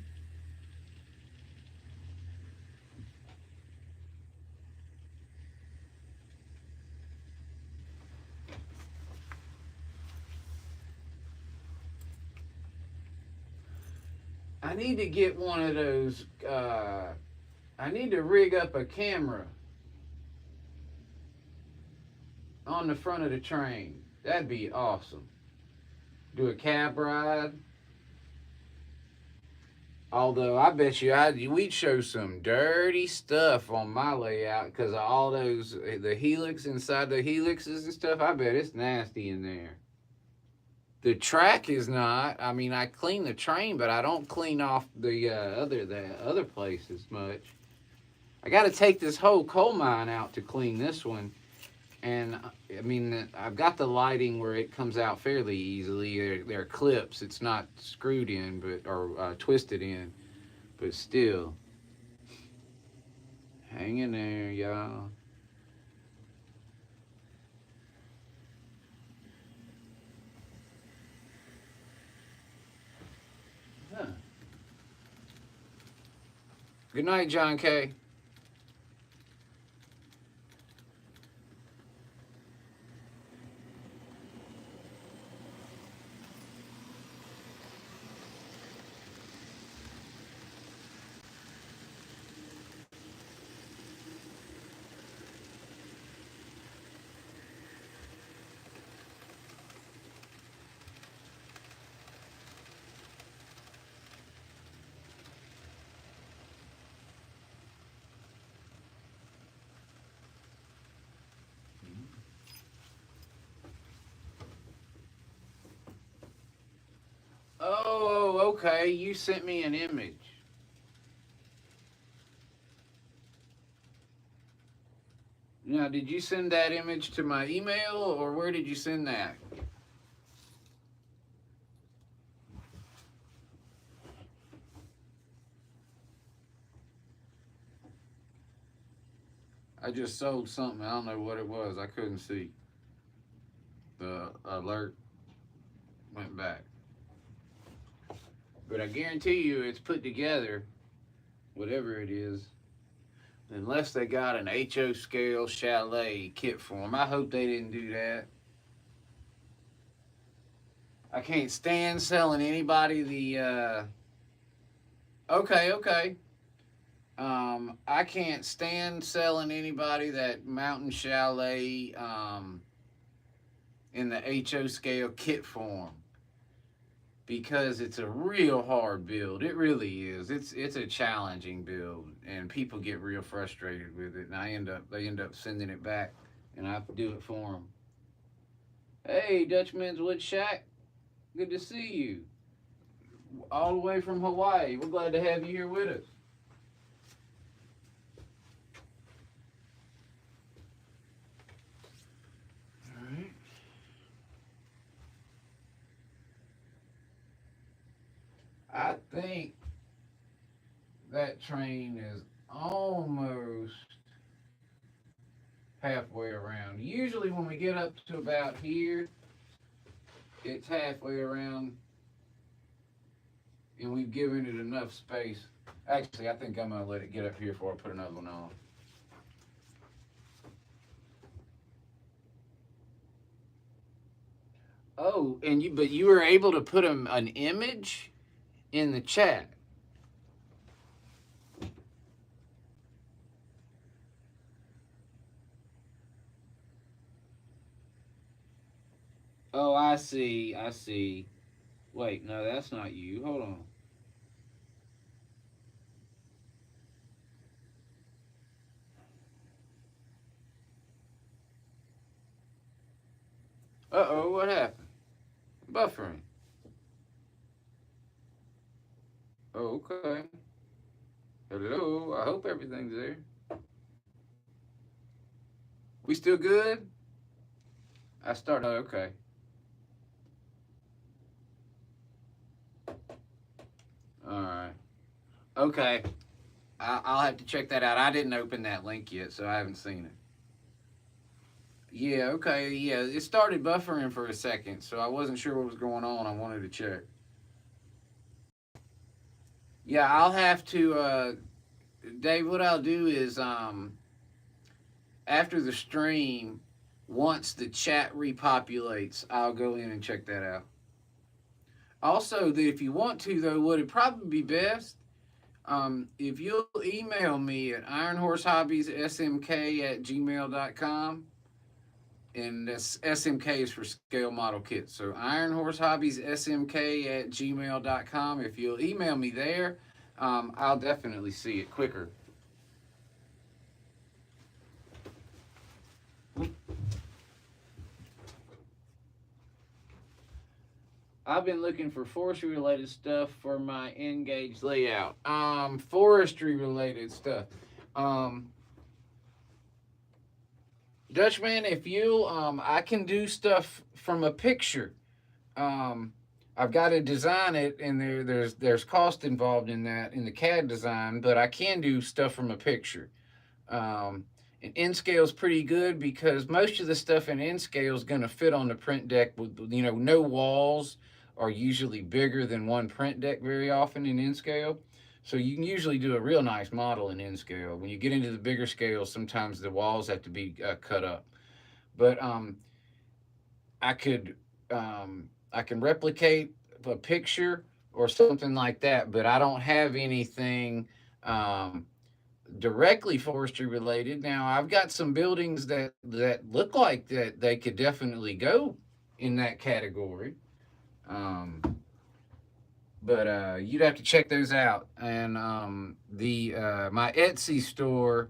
I need to get one of those. I need to rig up a camera on the front of the train. That'd be awesome. Do a cab ride. Although I bet you we'd show some dirty stuff on my layout because of all those the helix inside the helixes and stuff. I bet it's nasty in there. The track is not. I mean, I clean the train, but I don't clean off the other places much. I got to take this whole coal mine out to clean this one, and I mean, I've got the lighting where it comes out fairly easily. They're clips. It's not screwed in, or twisted in, but still. Hang in there, y'all. Huh. Good night, John K. Oh, okay. You sent me an image. Now, did you send that image to my email, or where did you send that? I just sold something. I don't know what it was. I couldn't see. The alert went back. But I guarantee you it's put together, whatever it is, unless they got an HO scale chalet kit form. I hope they didn't do that. I can't stand selling anybody the, okay. I can't stand selling anybody that mountain chalet in the HO scale kit form because it's a real hard build. It really is. It's a challenging build, and people get real frustrated with it. And they end up sending it back, and I have to do it for them. Hey, Dutchman's Wood Shack, good to see you. All the way from Hawaii. We're glad to have you here with us. I think that train is almost halfway around. Usually when we get up to about here, it's halfway around. and we've given it enough space. Actually, I think I'm gonna let it get up here before I put another one on. Oh, and but you were able to put an image in the chat. Oh, I see. I see. Wait, no, that's not you. Hold on. Uh-oh, what happened? Buffering. Oh, okay. Hello, I hope everything's there. We still good? I started. Oh, okay. All right. Okay. I'll have to check that out. I didn't open that link yet, so I haven't seen it. Yeah, okay. Yeah, it started buffering for a second, so I wasn't sure what was going on. I wanted to check. Yeah, I'll have to, Dave, what I'll do is, after the stream, once the chat repopulates, I'll go in and check that out. Also, if you want to, though, would it probably be best if you'll email me at ironhorsehobbiessmk@gmail.com, and that's SMK is for scale model kits. So ironhorsehobbiessmk@gmail.com. If you'll email me there, I'll definitely see it quicker. I've been looking for forestry related stuff for my N-gauge layout. Forestry related stuff. Dutchman, if you, I can do stuff from a picture. I've got to design it, and there's cost involved in that in the CAD design, but I can do stuff from a picture. And N scale is pretty good because most of the stuff in N scale is going to fit on the print deck with no walls are usually bigger than one print deck very often in N scale. So you can usually do a real nice model in N scale. When you get into the bigger scales, sometimes the walls have to be cut up. But I could I can replicate a picture or something like that, but I don't have anything directly forestry related. Now I've got some buildings that look like that they could definitely go in that category. But you'd have to check those out. And the my Etsy store,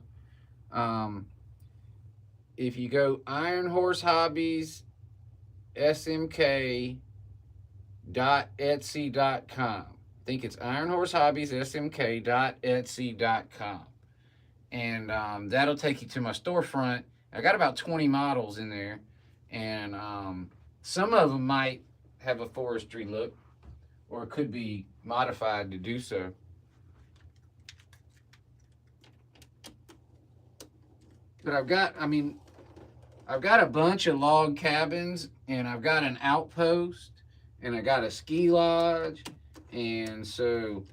if you go Iron Horse Hobbies SMK.etsy.com. I think it's Iron Horse Hobbies SMK.etsy.com. And that'll take you to my storefront. I got about 20 models in there, and some of them might have a forestry look, or it could be modified to do so. But I've got a bunch of log cabins, and I've got an outpost, and I got a ski lodge, and so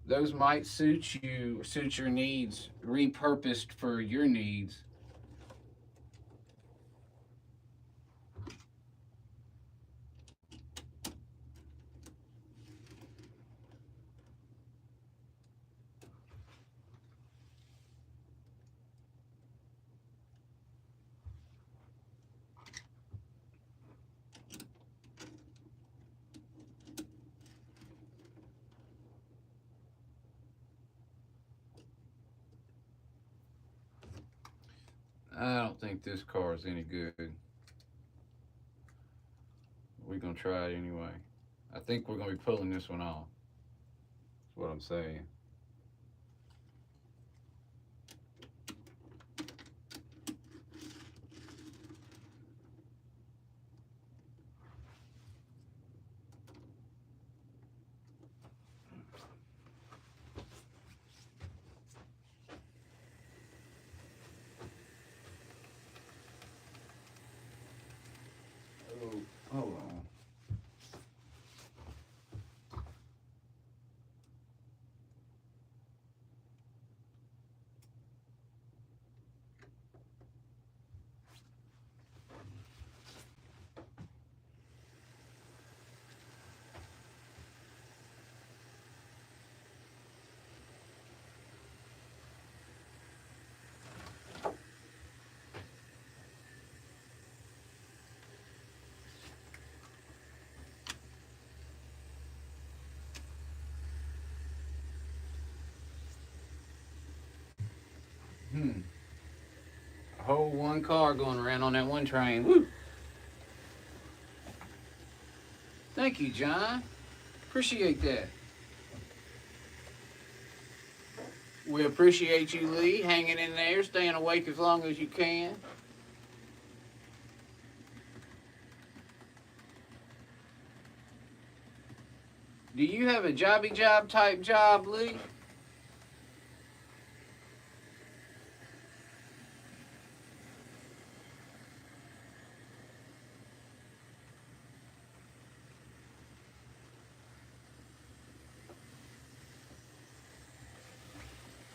those might suit your needs, repurposed for your needs. I don't think this car is any good. We're going to try it anyway. I think we're going to be pulling this one off. That's what I'm saying. Oh, hold on. A whole one car going around on that one train. Woo! Thank you, John. Appreciate that. We appreciate you, Lee, hanging in there, staying awake as long as you can. Do you have a jobby job type job, Lee?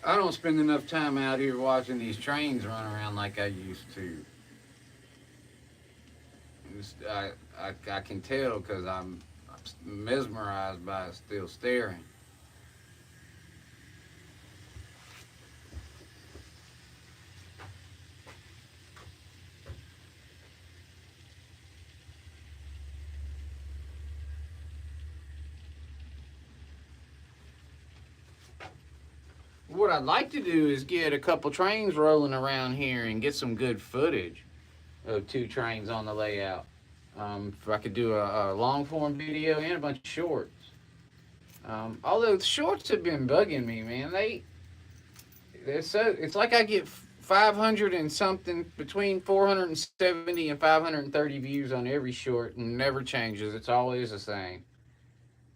I don't spend enough time out here watching these trains run around like I used to. I can tell because I'm mesmerized by it still staring. What I'd like to do is get a couple trains rolling around here and get some good footage of two trains on the layout. If I could do a long form video and a bunch of shorts. Although the shorts have been bugging me, man. They're so, it's like I get 500 and something, between 470 and 530 views on every short, and never changes. It's always the same.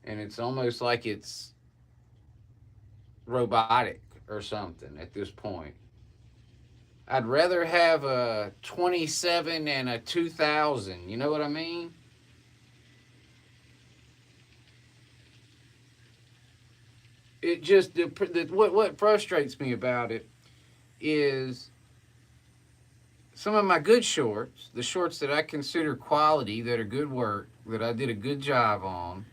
And it's almost like it's robotic or something at this point. I'd rather have a 27 and a 2000. You know what I mean? It just, what frustrates me about it is some of my good shorts, the shorts that I consider quality, that are good work, that I did a good job on,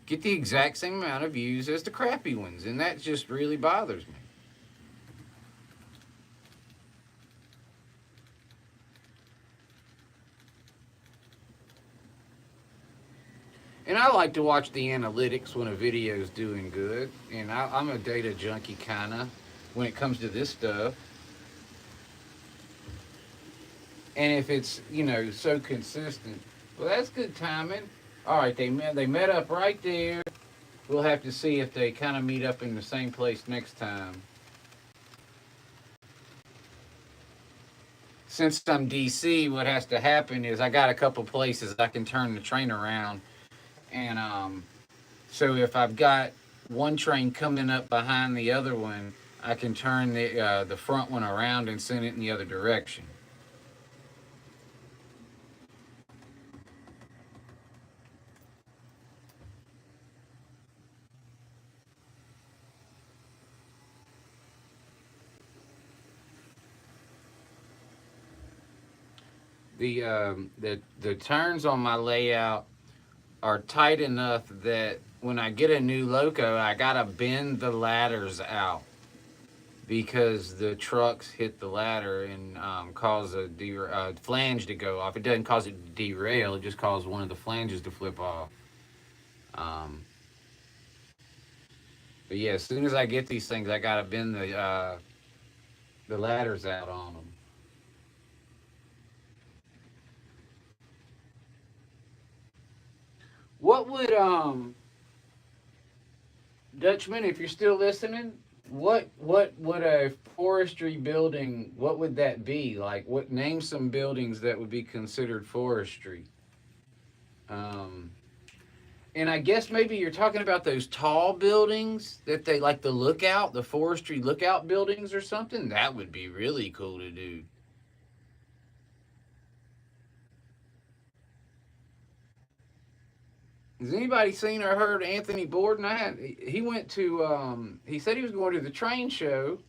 get the exact same amount of views as the crappy ones, and that just really bothers me. And I like to watch the analytics when a video is doing good, and I'm a data junkie kind of when it comes to this stuff. And if it's, you know, so consistent, well, that's good timing. All right, they met up right there. We'll have to see if they kind of meet up in the same place next time. Since I'm DC, what has to happen is I got a couple places I can turn the train around. And so if I've got one train coming up behind the other one, I can turn the front one around and send it in the other direction. The turns on my layout are tight enough that when I get a new loco, I gotta bend the ladders out because the trucks hit the ladder and cause a flange to go off. It doesn't cause it to derail; it just causes one of the flanges to flip off. But yeah, as soon as I get these things, I gotta bend the ladders out on them. What would Dutchman, if you're still listening, what would a forestry building, what would that be? Like, what, name some buildings that would be considered forestry? Um, and I guess maybe you're talking about those tall buildings that they like, the lookout, the forestry lookout buildings or something. That would be really cool to do. Has anybody seen or heard Anthony Borden? He went to he said he was going to the train show,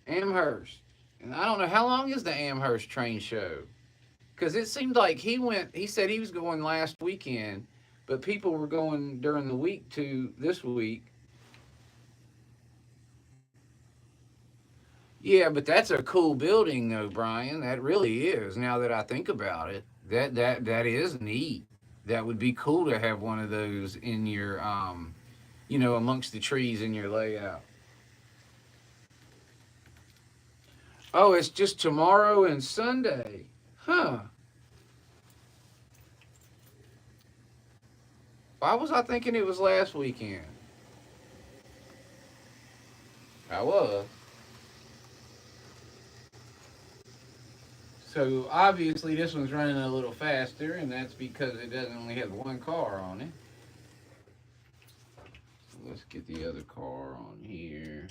Amherst. And I don't know, how long is the Amherst train show? Because it seemed like he said he was going last weekend, but people were going during the week to this week. Yeah, but that's a cool building though, Brian. That really is. Now that I think about it, that is neat. That would be cool to have one of those in your you know, amongst the trees in your layout. Oh, it's just tomorrow and Sunday. Huh. Why was I thinking it was last weekend? I was. So obviously this one's running a little faster, and that's because it doesn't only have one car on it. Let's get the other car on here.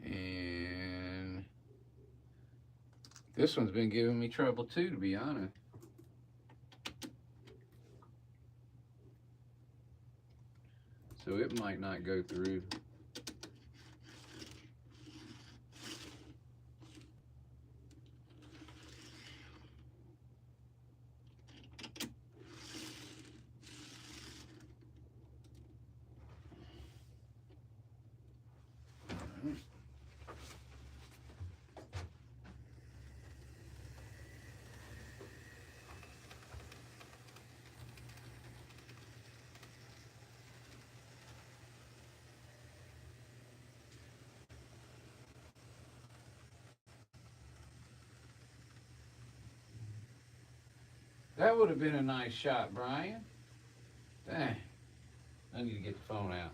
And this one's been giving me trouble too, to be honest. So it might not go through. That would have been a nice shot, Brian. Dang. I need to get the phone out.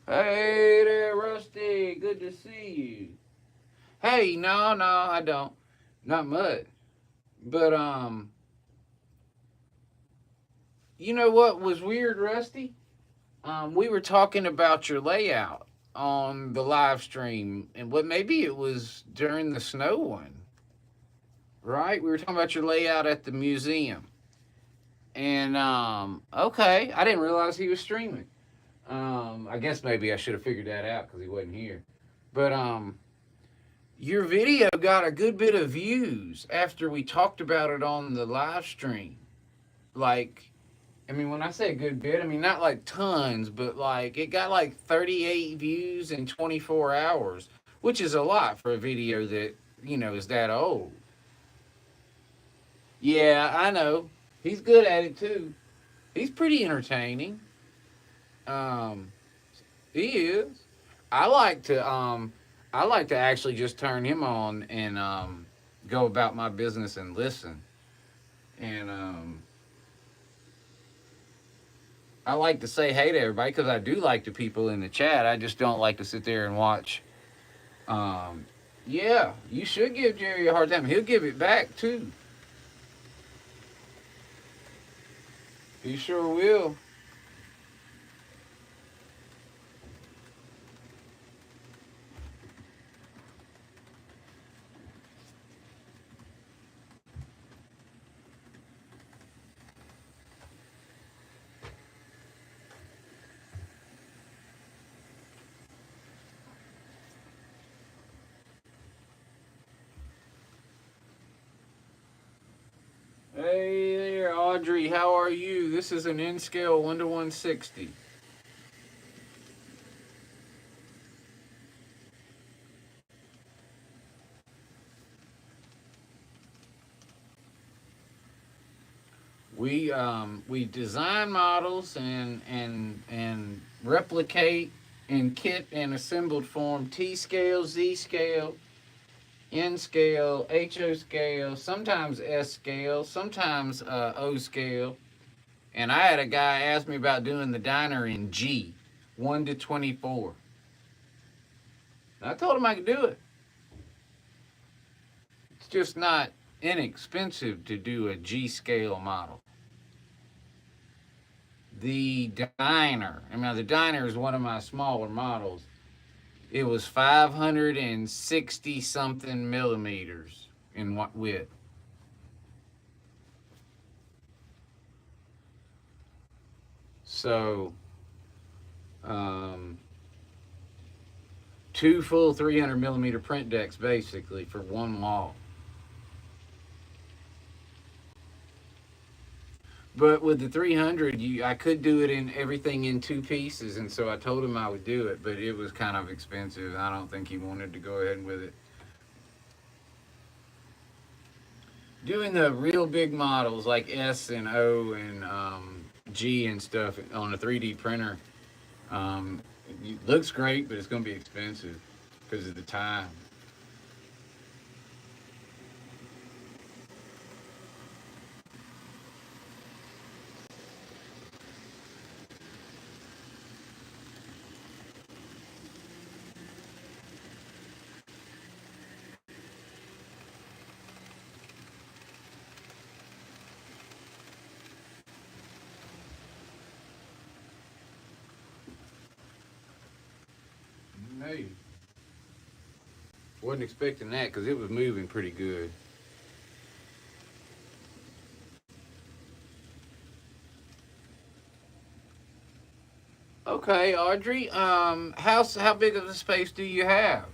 Hey there, Rusty. Good to see you. Hey, no, I don't. Not much. But you know what was weird, Rusty? We were talking about your layout on the live stream, and what maybe it was during the snow one, right? We were talking about your layout at the museum. And okay, I didn't realize he was streaming. I guess maybe I should have figured that out because he wasn't here. But your video got a good bit of views after we talked about it on the live stream. Like, I mean, when I say a good bit, I mean not like tons, but like it got like 38 views in 24 hours, which is a lot for a video that, is that old. Yeah, I know. He's good at it too. He's pretty entertaining. Um, he is. I like to actually just turn him on and go about my business and listen. And I like to say hey to everybody because I do like the people in the chat. I just don't like to sit there and watch. Yeah, you should give Jerry a hard time. He'll give it back too. He sure will. Hey there, Audrey. How are you? This is an N scale 1 to 160. We design models and replicate in kit and assembled form T scale, Z scale, N scale, HO scale, sometimes S scale, sometimes O scale. And I had a guy ask me about doing the diner in G, 1 to 24. And I told him I could do it. It's just not inexpensive to do a G scale model. The diner, the diner is one of my smaller models. It was 560 something millimeters in width. So, two full 300 millimeter print decks basically for one wall. But with the 300, I could do it in everything in two pieces, and so I told him I would do it, but it was kind of expensive. I don't think he wanted to go ahead with it. doing the real big models like S and O and G and stuff on a 3D printer, it looks great, but it's going to be expensive because of the time. Hey, wasn't expecting that because it was moving pretty good. Okay, Audrey. How big of a space do you have?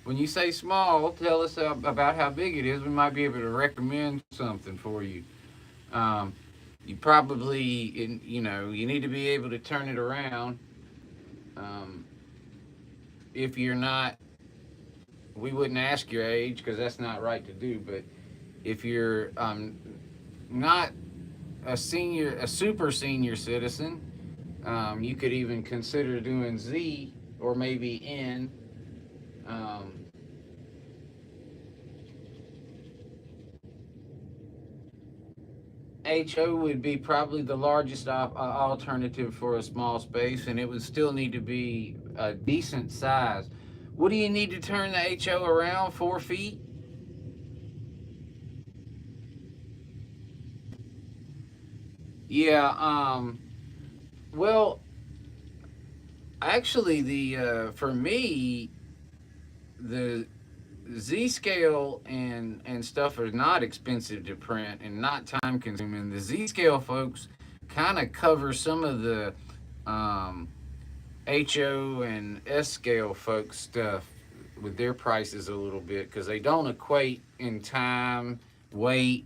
When you say small, tell us about how big it is. We might be able to recommend something for you. Um, you probably, you need to be able to turn it around. Um, if you're not, we wouldn't ask your age because that's not right to do. But if you're not a super senior citizen, you could even consider doing Z or maybe N. Um, HO would be probably the largest alternative for a small space, and it would still need to be a decent size. What do you need to turn the HO around? 4 feet? Yeah. Well, actually, the for me, the Z scale and stuff are not expensive to print and not time consuming. The Z scale folks kind of cover some of the um, HO and S scale folks stuff with their prices a little bit because they don't equate in time, weight,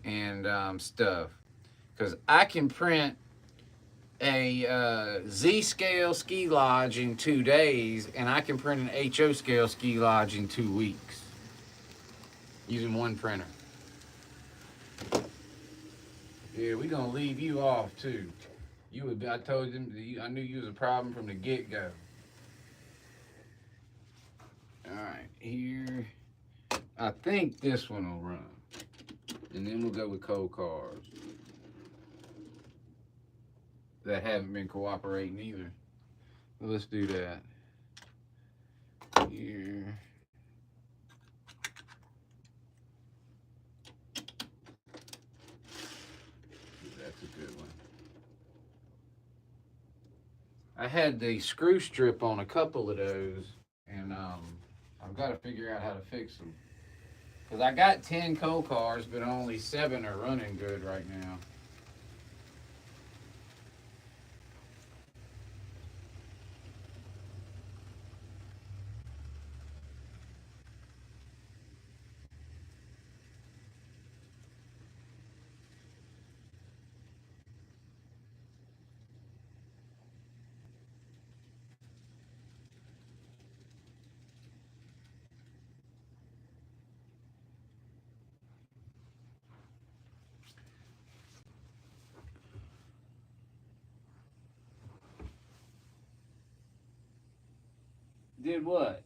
and stuff. Because I can print a Z scale ski lodge in 2 days, and I can print an HO scale ski lodge in 2 weeks using one printer. Yeah, we gonna leave you off too. You would. I told them. I knew you was a problem from the get go. All right, here. I think this one will run, and then we'll go with cold cars that haven't been cooperating either. Let's do that. Here. That's a good one. I had the screw strip on a couple of those, and I've got to figure out how to fix them. Because I got 10 coal cars, but only 7 are running good right now. Did what?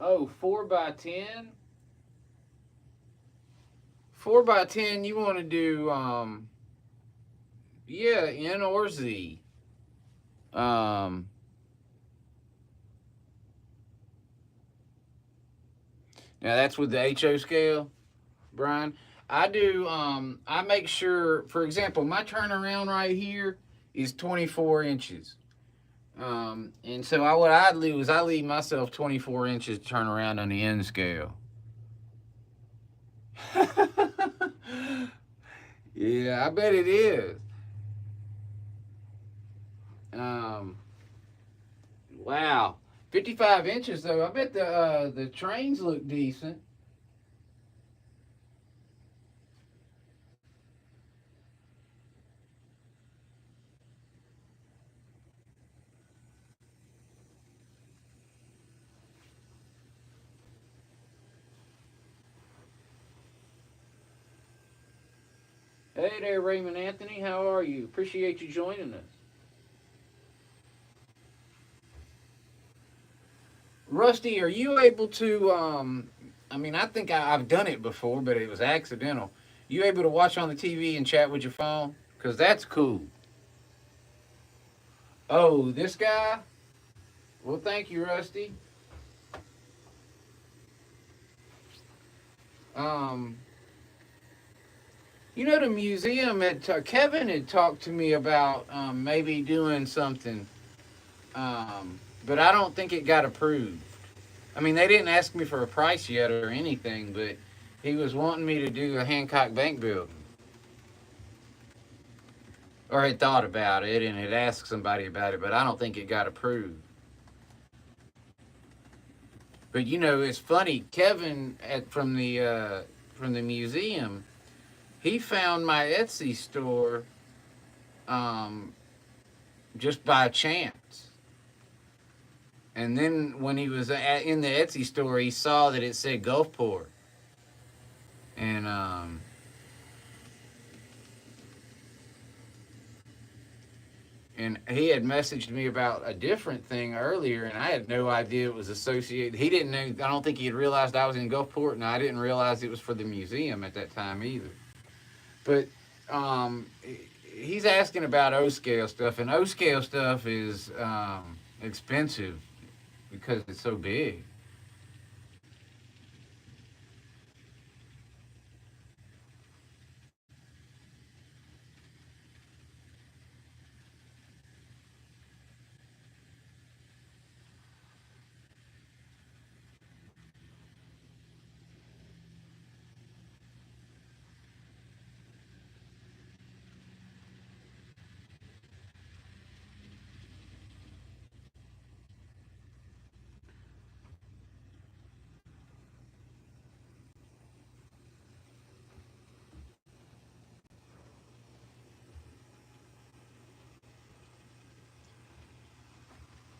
Oh, 4x10? 4x10, you want to do, yeah, N or Z. Um, Now that's with the HO scale, Brian. I do, I make sure, for example, my turnaround right here is 24 inches. And so what I do is I leave myself 24 inches to turn around on the N scale. Yeah, I bet it is. Um, wow. 55 inches though. I bet the trains look decent. Hey there, Raymond Anthony. How are you? Appreciate you joining us. Rusty, are you able to? I mean, I think I've done it before, but it was accidental. You able to watch on the TV and chat with your phone? Cause that's cool. Oh, this guy. Well, thank you, Rusty. Um, you know, the museum had Kevin had talked to me about maybe doing something, but I don't think it got approved. I mean, they didn't ask me for a price yet or anything, but he was wanting me to do a Hancock Bank building, or had thought about it and had asked somebody about it, but I don't think it got approved. But you know, it's funny. Kevin from the museum, he found my Etsy store um, just by chance. And then when he was in the Etsy store, he saw that it said Gulfport, and he had messaged me about a different thing earlier, and I had no idea it was associated. He didn't know. I don't think he had realized I was in Gulfport, and I didn't realize it was for the museum at that time either. But um, he's asking about O scale stuff, and O scale stuff is expensive because it's so big.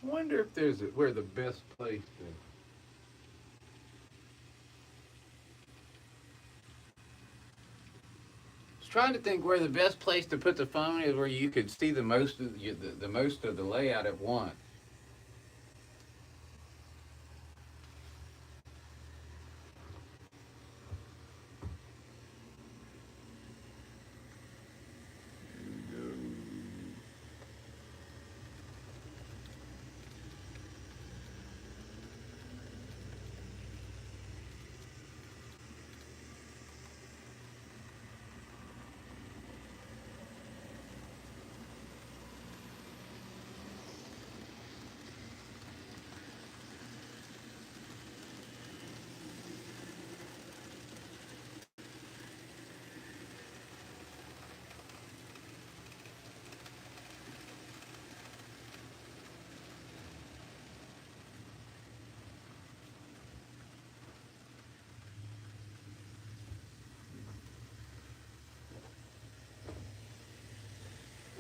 I wonder if where the best place to. I was trying to think where the best place to put the phone is, where you could see the most of the layout at once.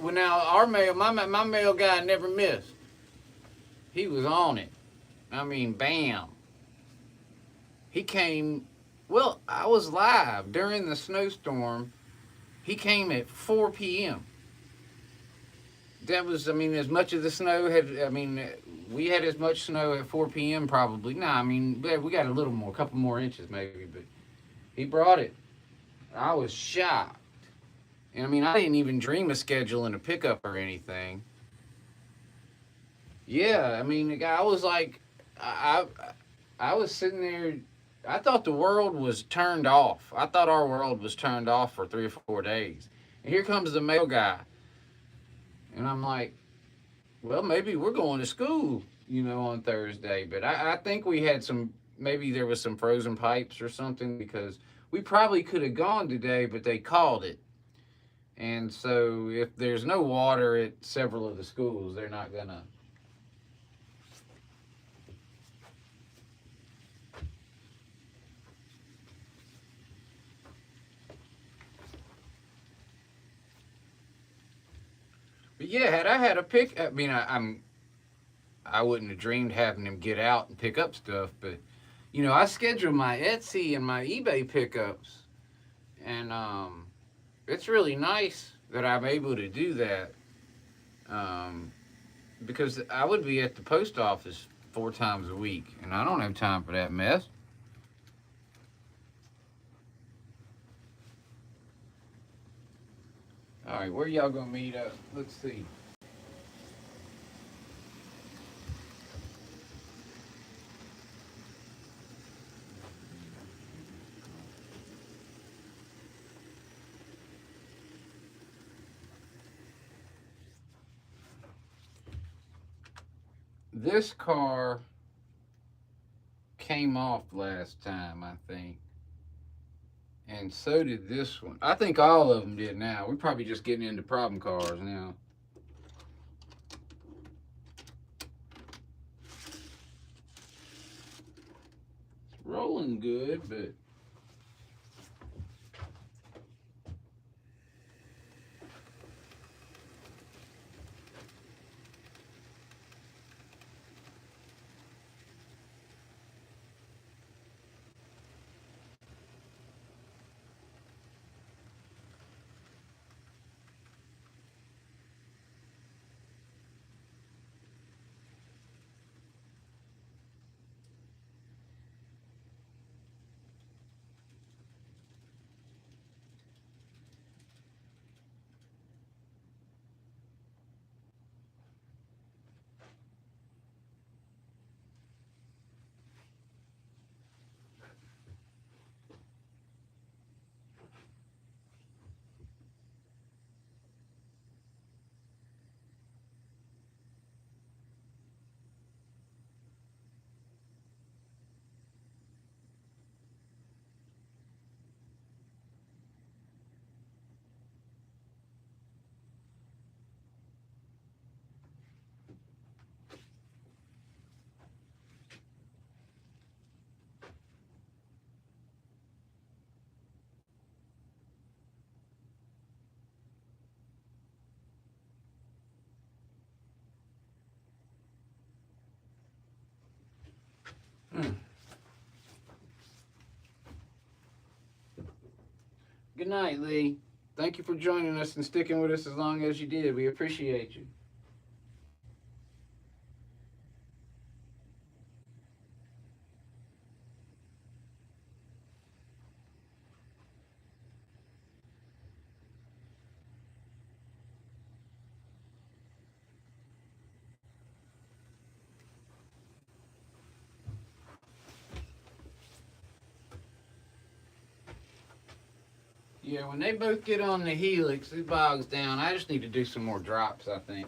Well, now our mail, my mail guy never missed. He was on it. I mean, bam. He came. Well, I was live during the snowstorm. He came at 4 p.m. That was, I mean, as much of the snow had. I mean, we had as much snow at 4 p.m. probably. No, I mean, we got a little more, a couple more inches maybe, but he brought it. I was shocked. And I mean, I didn't even dream of scheduling a pickup or anything. Yeah, I mean, I was like, I was sitting there. I thought the world was turned off. I thought our world was turned off for 3 or 4 days. And here comes the mail guy, and I'm like, well, maybe we're going to school, on Thursday. But I think we had some. Maybe there was some frozen pipes or something because we probably could have gone today, but they called it. And so if there's no water at several of the schools, they're not gonna. But yeah, had I had a pick, I mean, I wouldn't have dreamed having him get out and pick up stuff. But I schedule my Etsy and my eBay pickups, and it's really nice that I'm able to do that, because I would be at the post office 4 times a week, and I don't have time for that mess. All right, where y'all gonna meet up? Let's see. This car came off last time, I think. And so did this one. I think all of them did now. We're probably just getting into problem cars now. It's rolling good, but good night, Lee. Thank you for joining us and sticking with us as long as you did. We appreciate you. Yeah, when they both get on the helix, it bogs down. I just need to do some more drops, I think.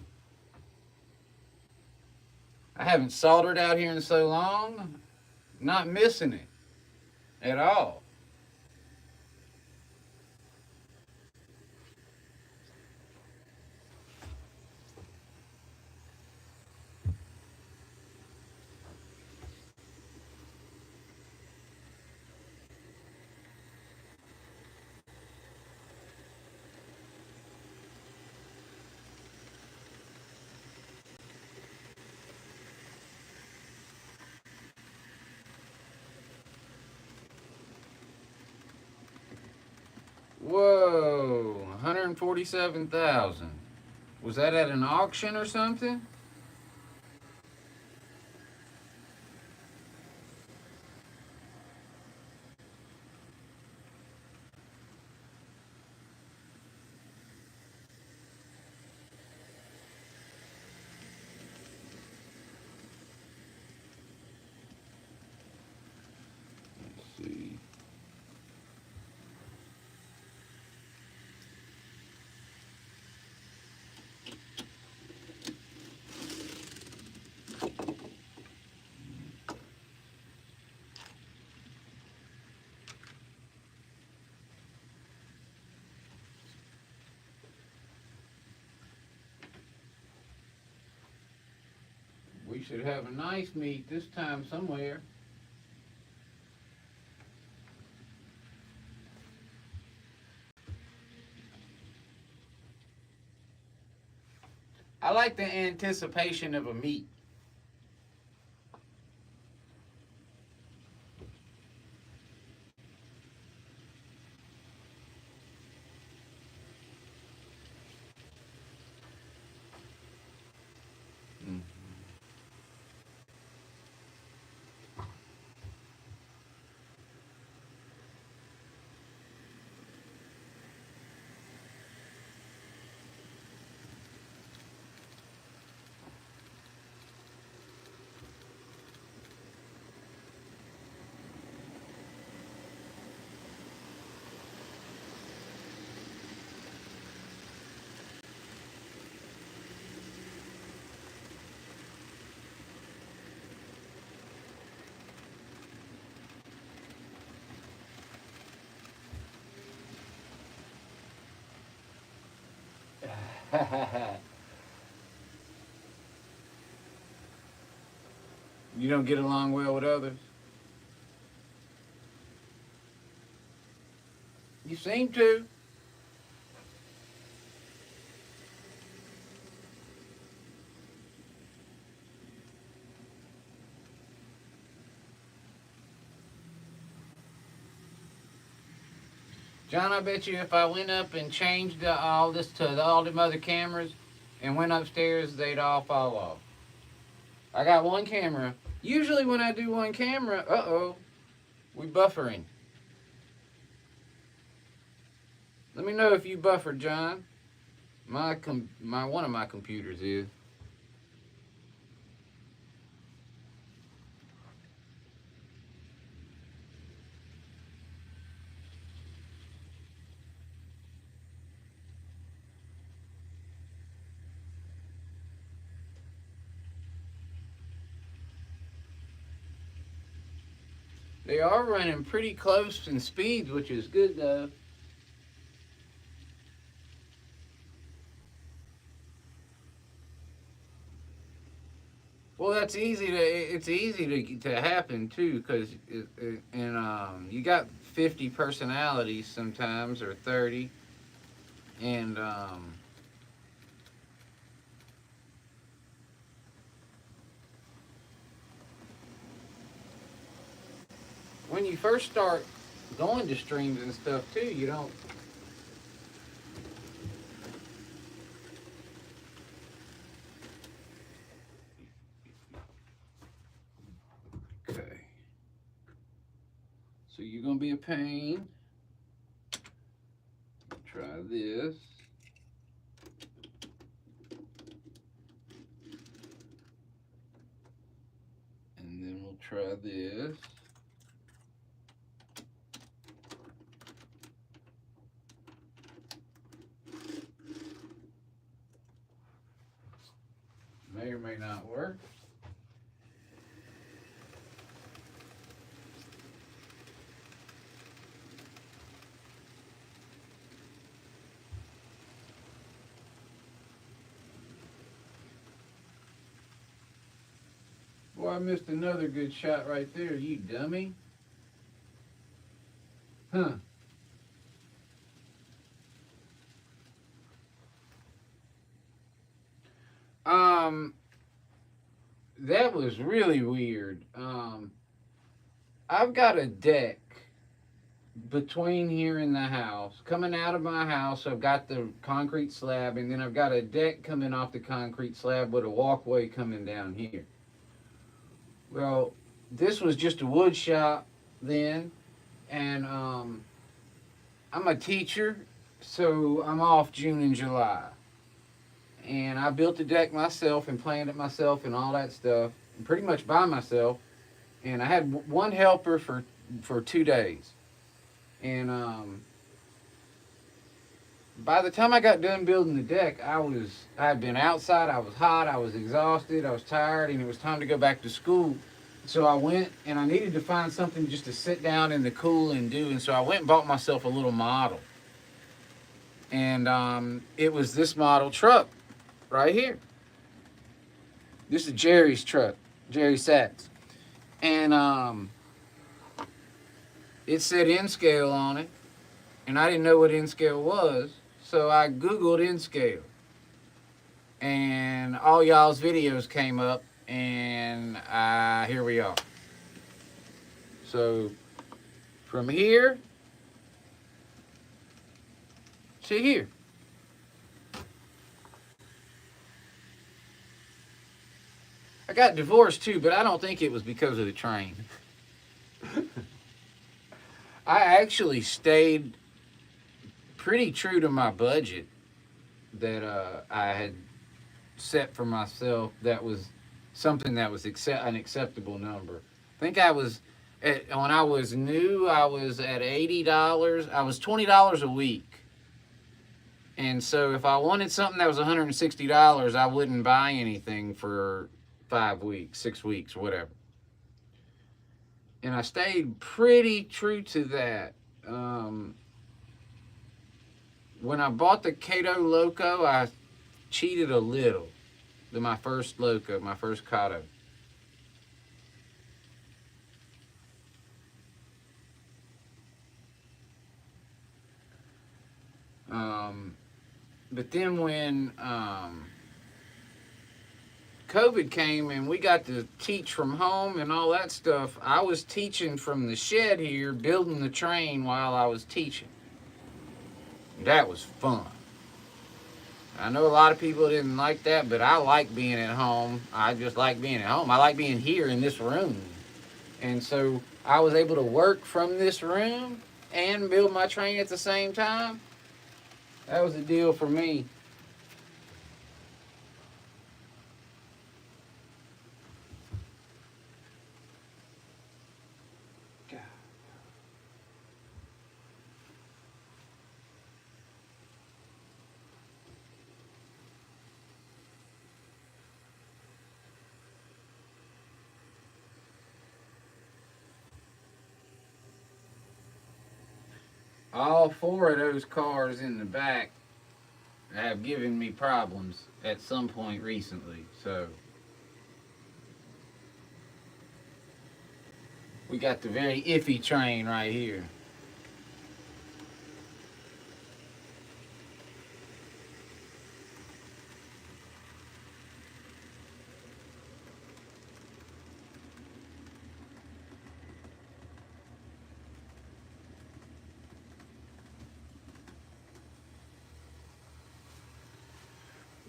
I haven't soldered out here in so long. Not missing it at all. Whoa, 147,000. Was that at an auction or something? Let's see. We should have a nice meet this time somewhere. I like the anticipation of a meet. You don't get along well with others? You seem to. John, I bet you if I went up and changed all this to all them other cameras and went upstairs, they'd all fall off. I got one camera. Usually when I do one camera, uh-oh, we buffering. Let me know if you buffer, John. My one of my computers is. They are running pretty close in speeds, which is good though. Well, that's easy to. It's easy to happen too, because you got 50 personalities sometimes or 30, and when you first start going to streams and stuff too, you don't. Okay. So you're gonna be a pain. Try this. And then we'll try this. May or may not work. Boy, I missed another good shot right there, you dummy. Huh. That was really weird. I've got a deck between here and the house. Coming out of my house, I've got the concrete slab, and then I've got a deck coming off the concrete slab with a walkway coming down here. Well, this was just a wood shop then, and I'm a teacher, so I'm off June and July. And I built the deck myself and planned it myself and all that stuff, pretty much by myself. And I had one helper for 2 days. And by the time I got done building the deck, I had been outside, I was hot, I was exhausted, I was tired, and it was time to go back to school. So I went, and I needed to find something just to sit down in the cool and do. And so I went and bought myself a little model. And it was this model truck right here. This is Jerry's truck, Jerry Sachs. And it said N-scale on it, and I didn't know what N-scale was, so I Googled N-scale. And all y'all's videos came up, and here we are. So from here to here. I got divorced too, but I don't think it was because of the train. I actually stayed pretty true to my budget that I had set for myself. That was something that was an acceptable number. I think I was, when I was new, I was at $80. I was $20 a week. And so if I wanted something that was $160, I wouldn't buy anything for 5 weeks, 6 weeks, whatever. And I stayed pretty true to that. When I bought the Kato Loco, cheated a little than my first loco, my first Kato. But then when COVID came and we got to teach from home and all that stuff, I was teaching from the shed here, building the train while I was teaching. That was fun. I know a lot of people didn't like that, but I like being at home. I just like being at home. I like being here in this room. And so I was able to work from this room and build my train at the same time. That was a deal for me. All four of those cars in the back have given me problems at some point recently. So we got the very iffy train right here.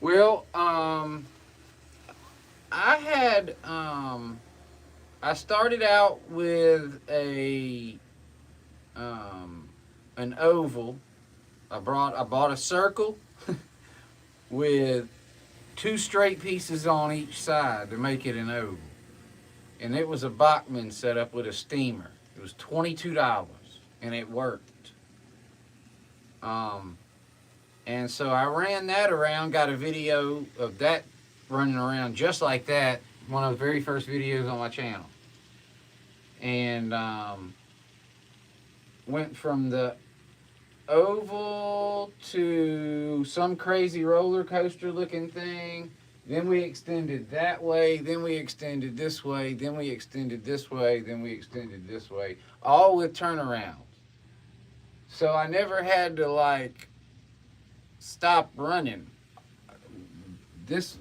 Well, I started out with an oval. I bought a circle with two straight pieces on each side to make it an oval, and it was a Bachmann set up with a steamer. It was $22, and it worked. And so I ran that around, got a video of that running around just like that, one of the very first videos on my channel. And went from the oval to some crazy roller coaster looking thing. Then we extended that way, then we extended this way, then we extended this way, then we extended this way, all with turnarounds. So I never had to like stop running. This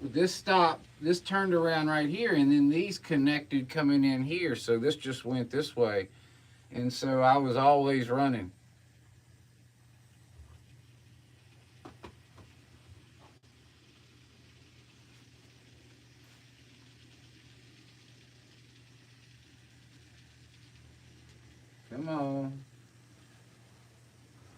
turned around right here, and then these connected coming in here, so this just went this way, and so I was always running. Come on.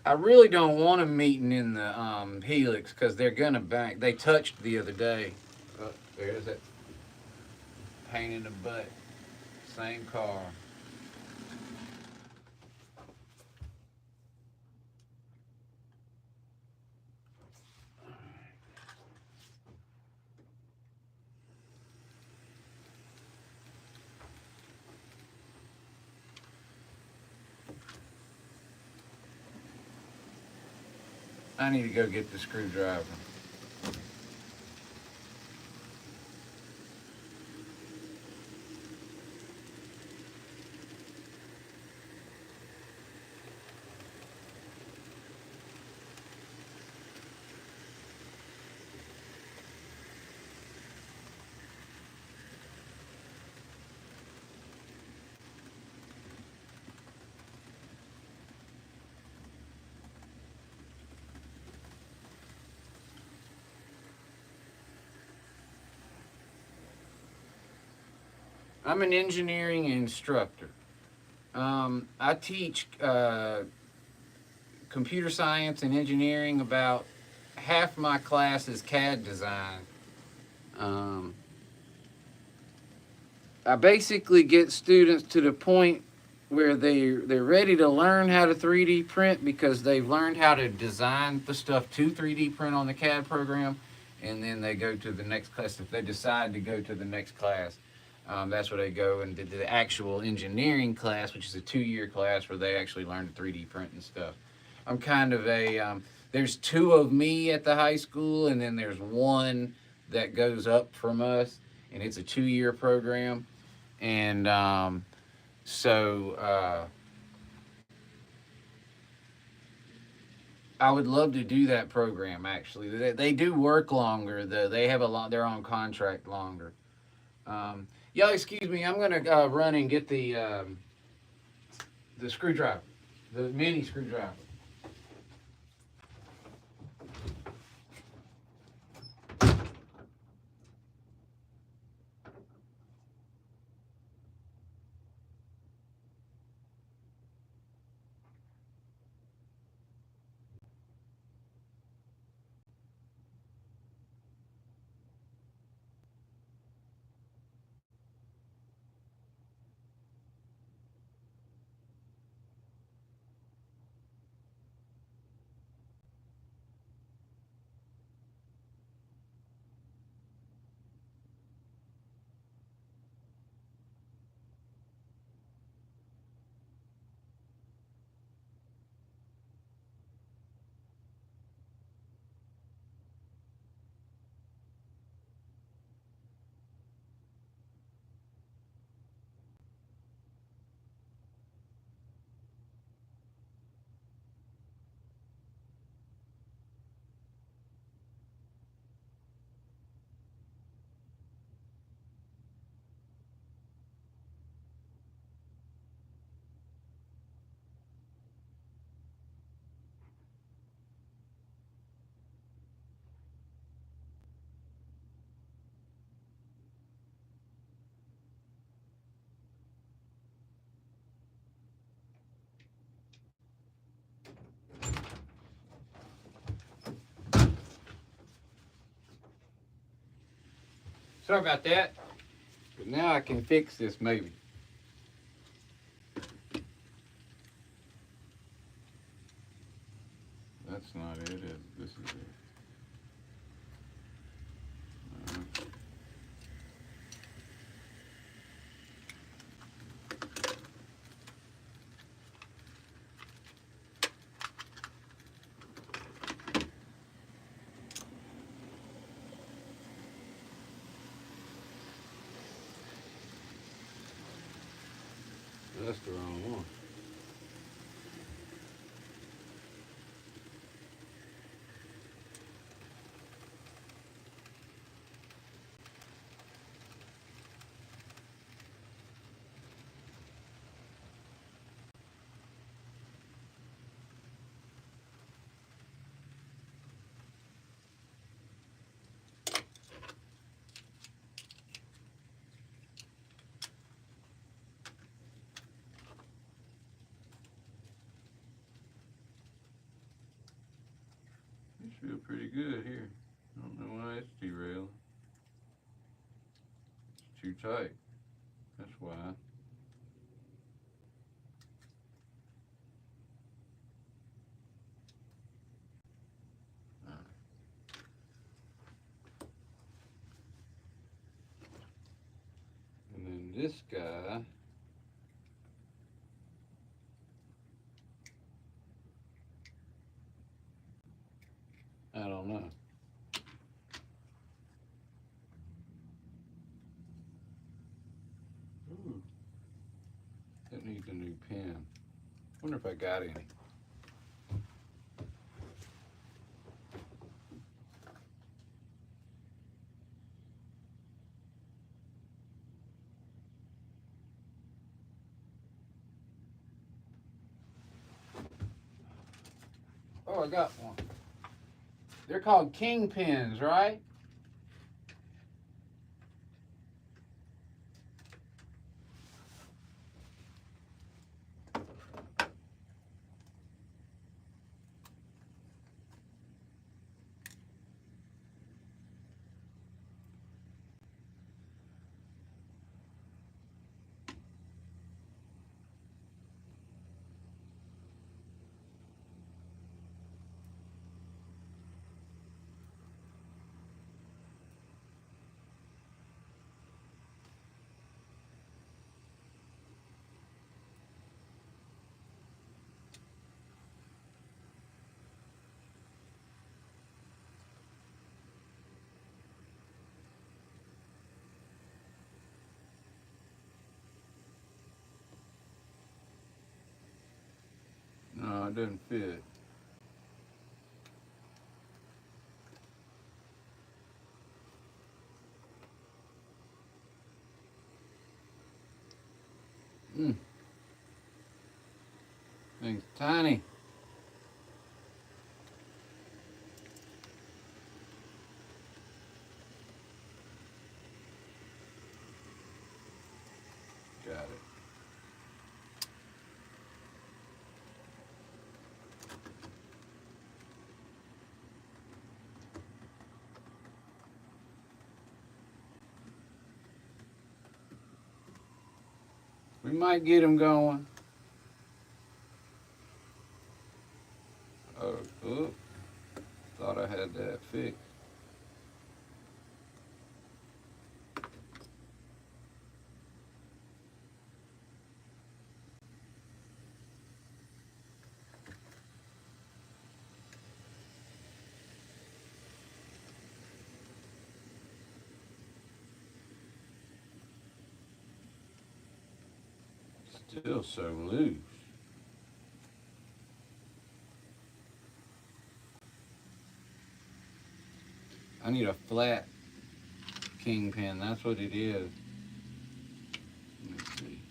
I really don't want them meeting in the helix because they're gonna bang. They touched the other day. Oh, there's that pain in the butt. Same car. I need to go get the screwdriver. I'm an engineering instructor. I teach computer science and engineering. About half my class is CAD design. I basically get students to the point where they're ready to learn how to 3D print because they've learned how to design the stuff to 3D print on the CAD program, and then they go to the next class. If they decide to go to the next class, that's where they go and did the actual engineering class, which is a 2-year class where they actually learn to 3D print and stuff. I'm kind of a there's two of me at the high school, and then there's one that goes up from us, and it's a 2 year program. And so I would love to do that program. Actually, they do work longer. They have a lot. They're on contract longer. Y'all, excuse me. I'm gonna run and get the screwdriver, the mini screwdriver. Sorry about that. But now I can fix this maybe. That's not it. This is it. That's the wrong one. It feels pretty good here. I don't know why it's derailing. It's too tight. That's why. And then this guy, I don't know. Ooh, that needs a new pin. Wonder if I got any. Oh, I got one. They're called king pins, right? doesn't fit. Thing's tiny. Got it. We might get him going. Oh, thought I had that fixed. Still so loose. I need a flat kingpin. That's what it is. Let's see.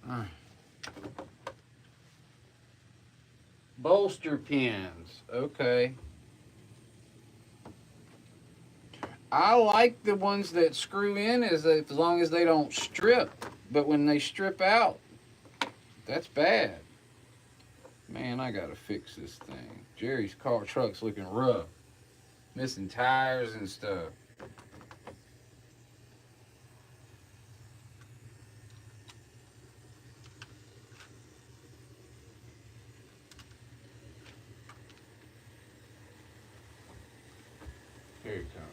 All right. Bolster pins. Okay. I like the ones that screw in as long as they don't strip. But when they strip out, that's bad. Man, I gotta fix this thing. Jerry's car truck's looking rough. Missing tires and stuff. Here it comes.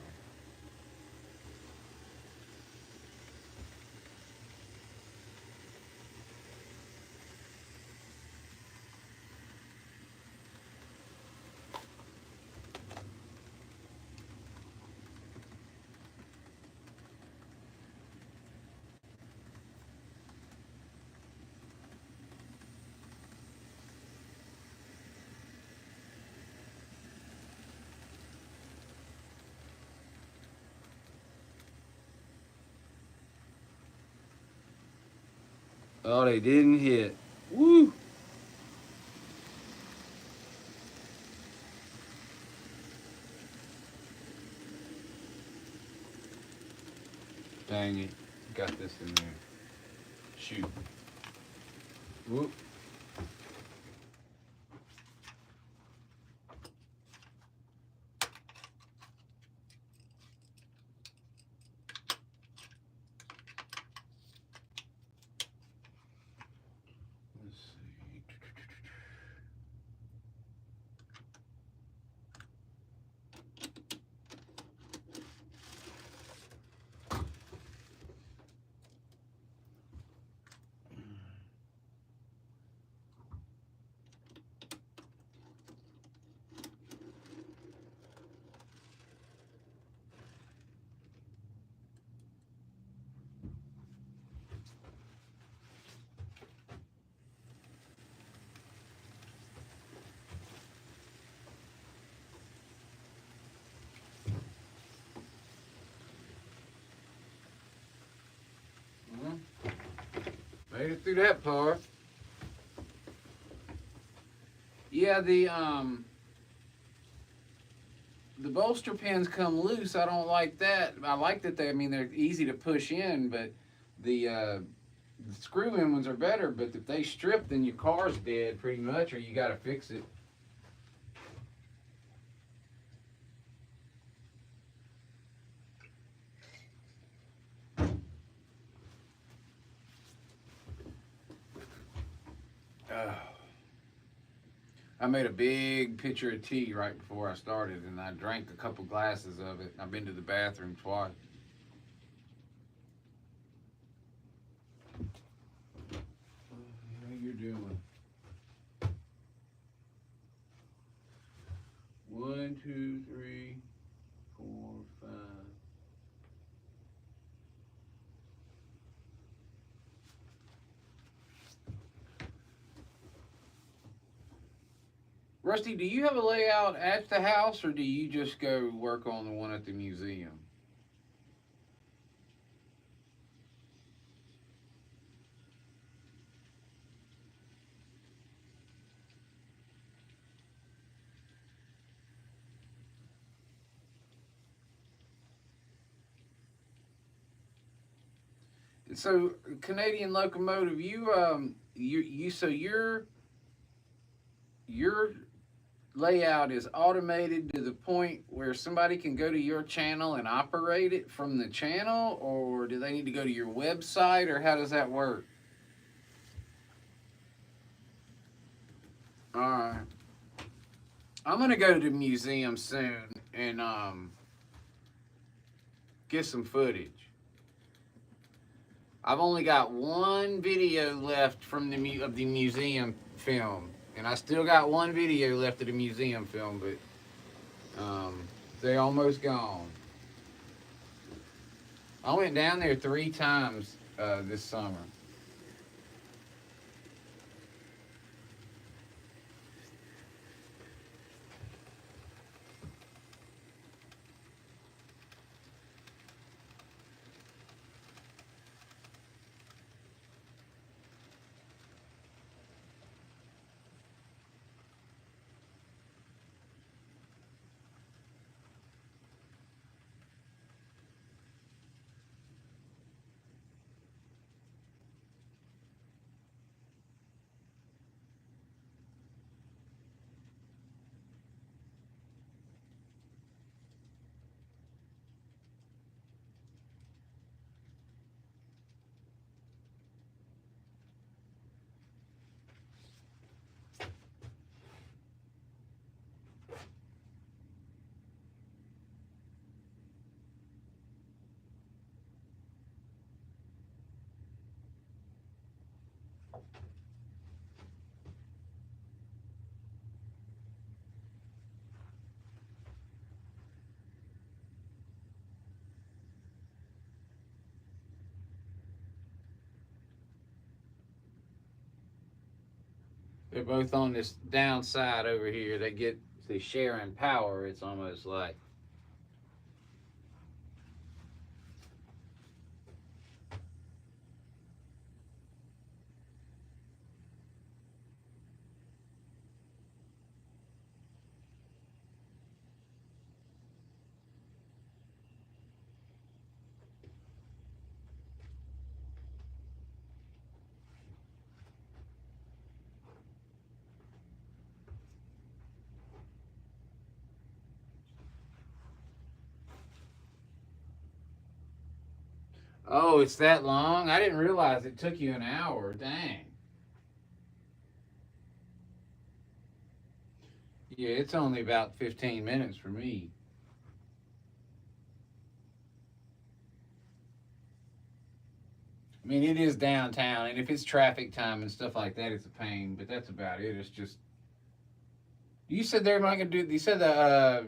Oh, they didn't hit. Woo! Dang it. Got this in there. Shoot. Whoop. Let's see. Made it through that part. Yeah, the bolster pins come loose. I don't like that. I like that they're easy to push in, but the screw-in ones are better. But if they strip, then your car's dead pretty much, or you got to fix it. I made a big pitcher of tea right before I started, and I drank a couple glasses of it. I've been to the bathroom twice. How you doing? 1, 2, 3, 4, 5. Rusty, do you have a layout at the house, or do you just go work on the one at the museum? So, Canadian locomotive, so your layout is automated to the point where somebody can go to your channel and operate it from the channel, or do they need to go to your website, or how does that work? All right. I'm gonna go to the museum soon and get some footage. I've only got one video left from of the museum film, and I still got one video left of the museum film, but they're almost gone. I went down there 3 times this summer. They're both on this downside over here. They get the sharing power. It's almost like. Oh, it's that long? I didn't realize it took you an hour. Dang. Yeah, it's only about 15 minutes for me. I mean, it is downtown, and if it's traffic time and stuff like that, it's a pain. But that's about it. It's just you said they're not gonna do. You said that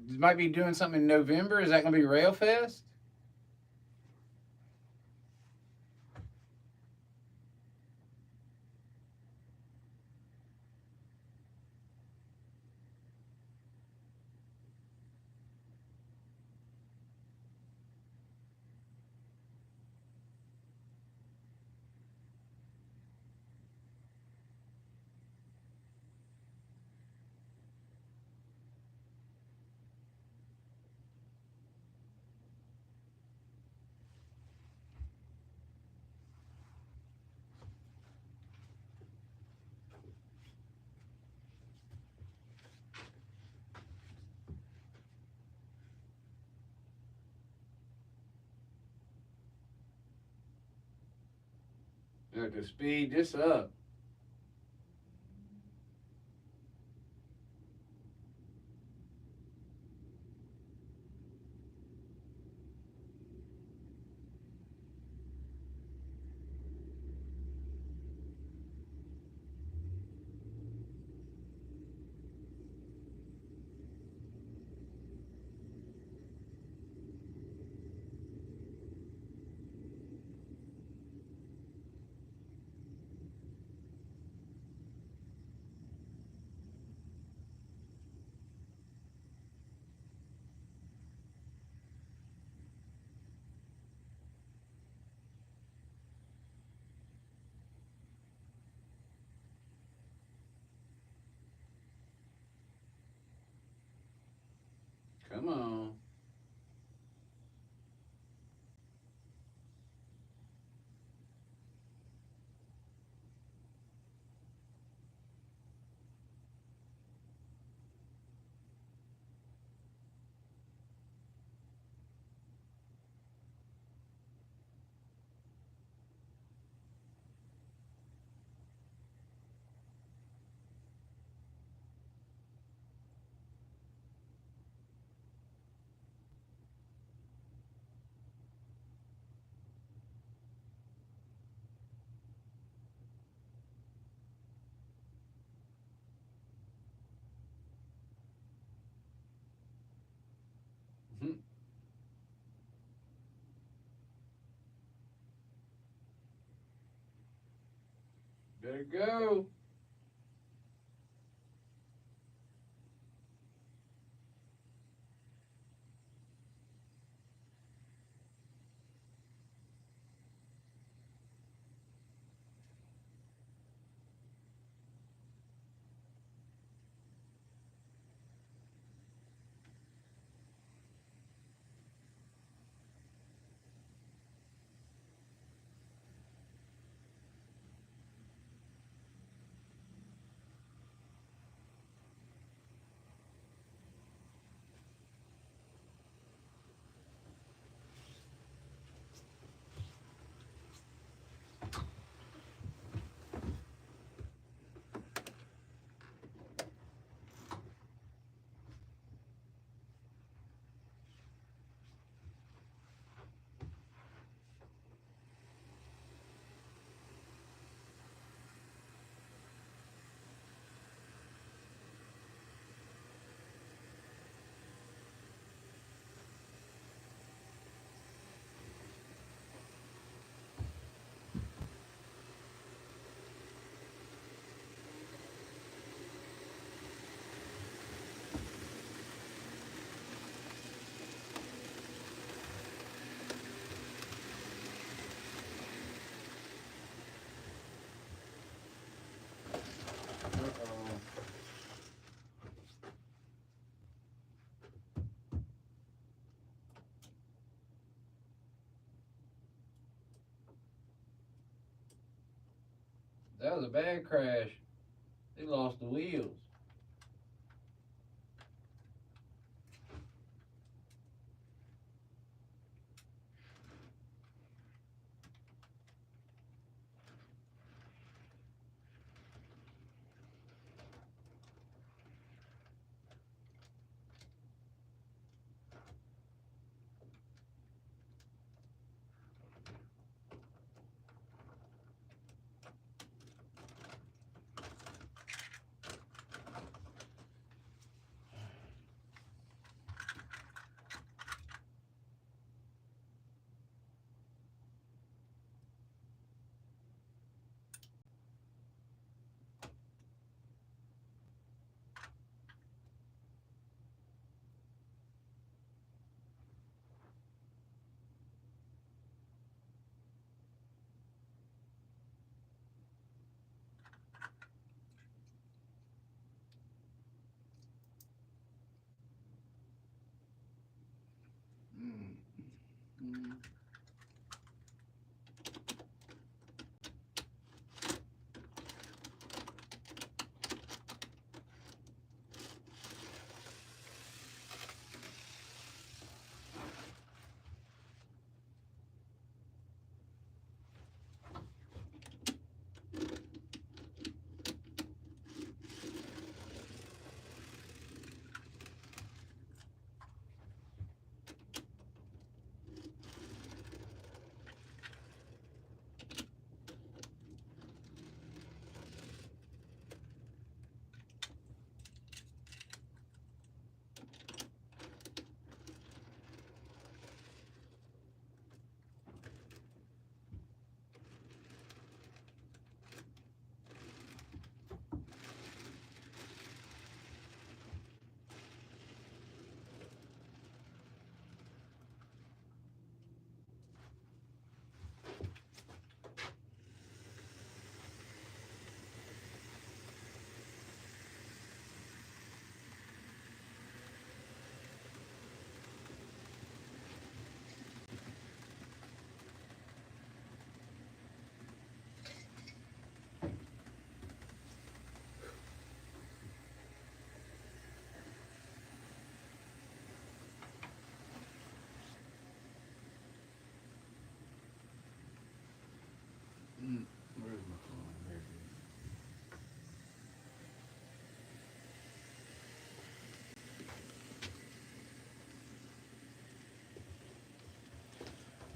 might be doing something in November. Is that gonna be Rail Fest? You have to speed this up. on. Better go. Uh-oh. That was a bad crash. They lost the wheels.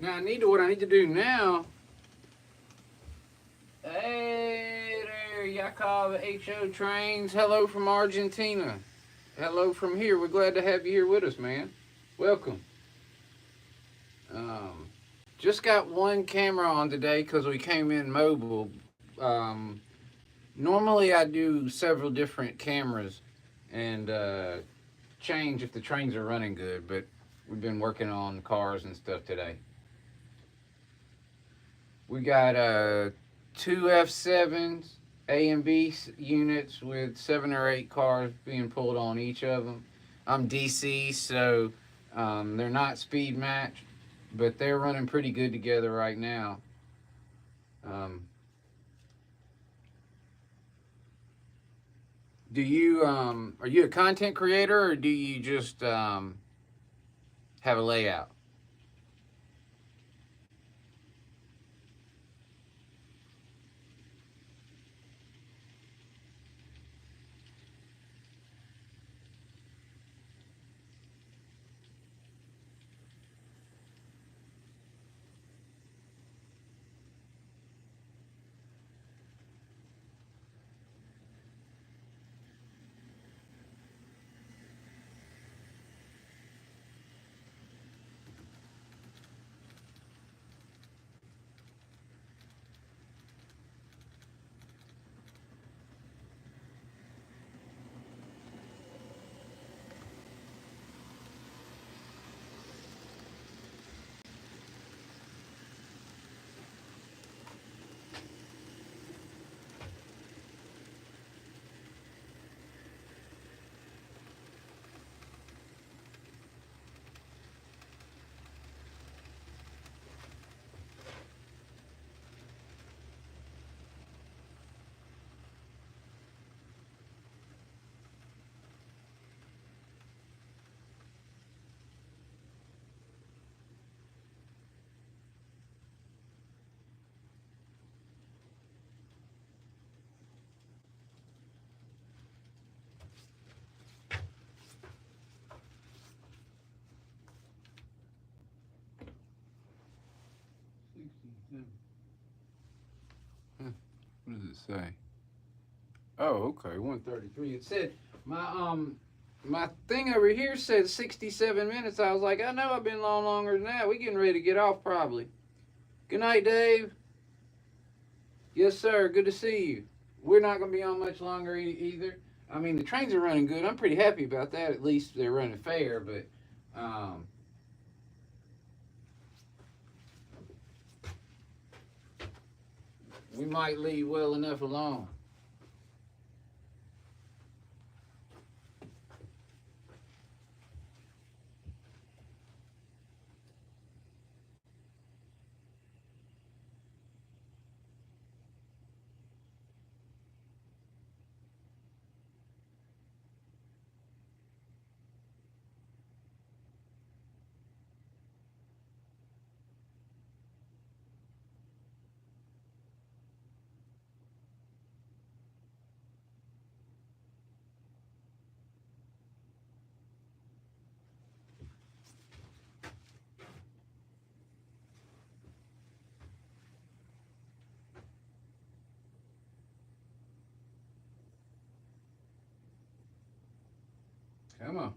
Now what I need to do now. Hey there, Yakov HO Trains. Hello from Argentina. Hello from here. We're glad to have you here with us, man. Welcome. Just got one camera on today because we came in mobile. Normally I do several different cameras and change if the trains are running good, but we've been working on cars and stuff today. We got two F7s, A and B units with 7 or 8 cars being pulled on each of them. I'm DC, so they're not speed matched, but they're running pretty good together right now. Do you are you a content creator, or do you just have a layout? 67. What does it say? Oh, okay, 133. It said my thing over here said 67 minutes. I was like, I know I've been long longer than that. We getting ready to get off probably. Good night, Dave. Yes, sir. Good to see you. We're not going to be on much longer either. I mean, the trains are running good. I'm pretty happy about that. At least they're running fair, but we might leave well enough alone. Come on.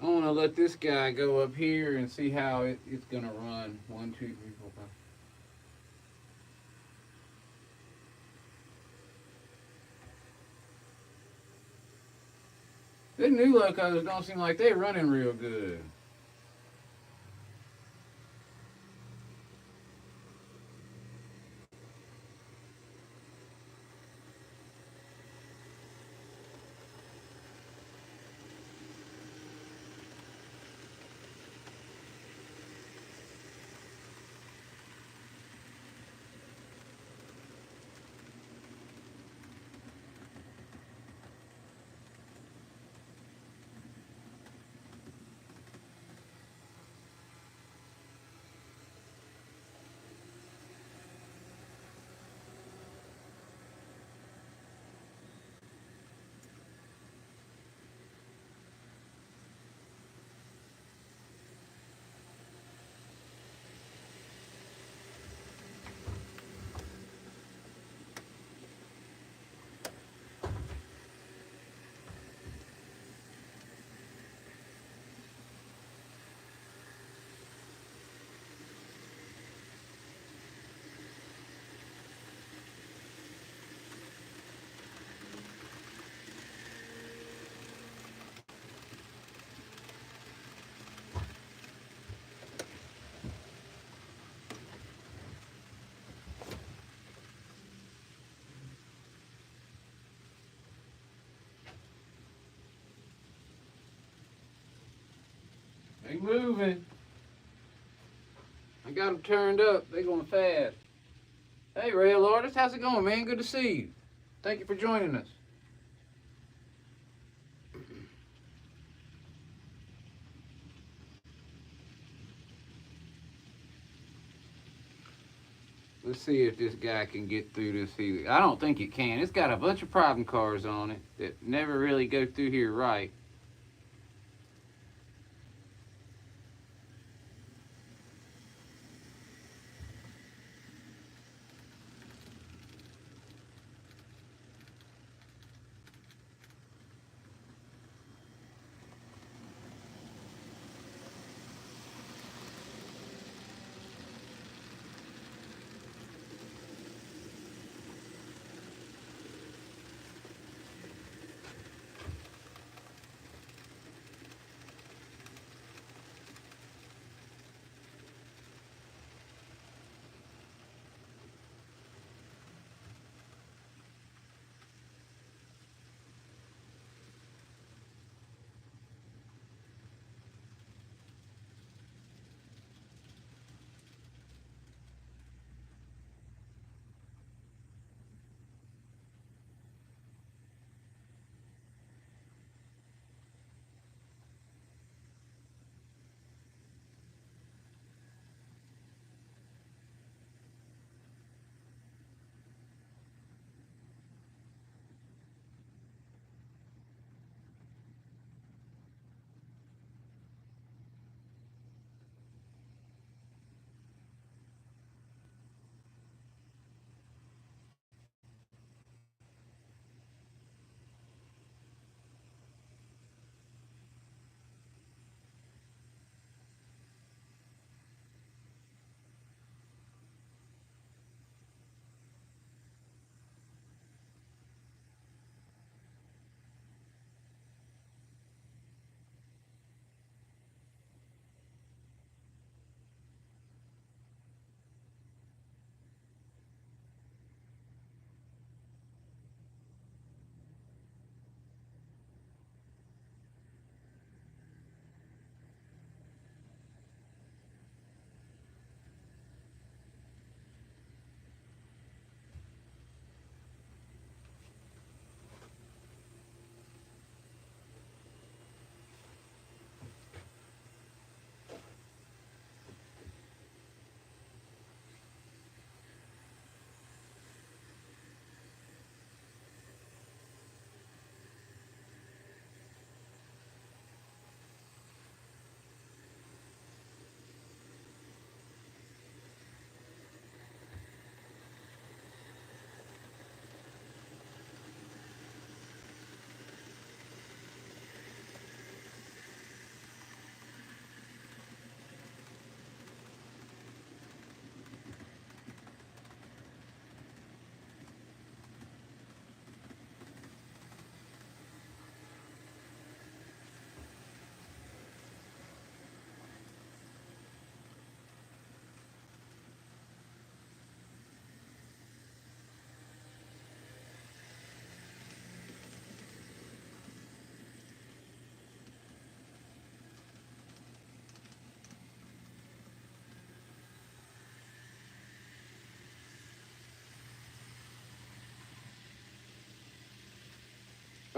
I want to let this guy go up here and see how it's going to run. 1, 2, 3, 4, 5. The new locos don't seem like they're running real good. They moving. I got them turned up. They going fast. Hey, rail artist, how's it going, man? Good to see you. Thank you for joining us. Let's see if this guy can get through this Helix. I don't think it can. It's got a bunch of problem cars on it that never really go through here right.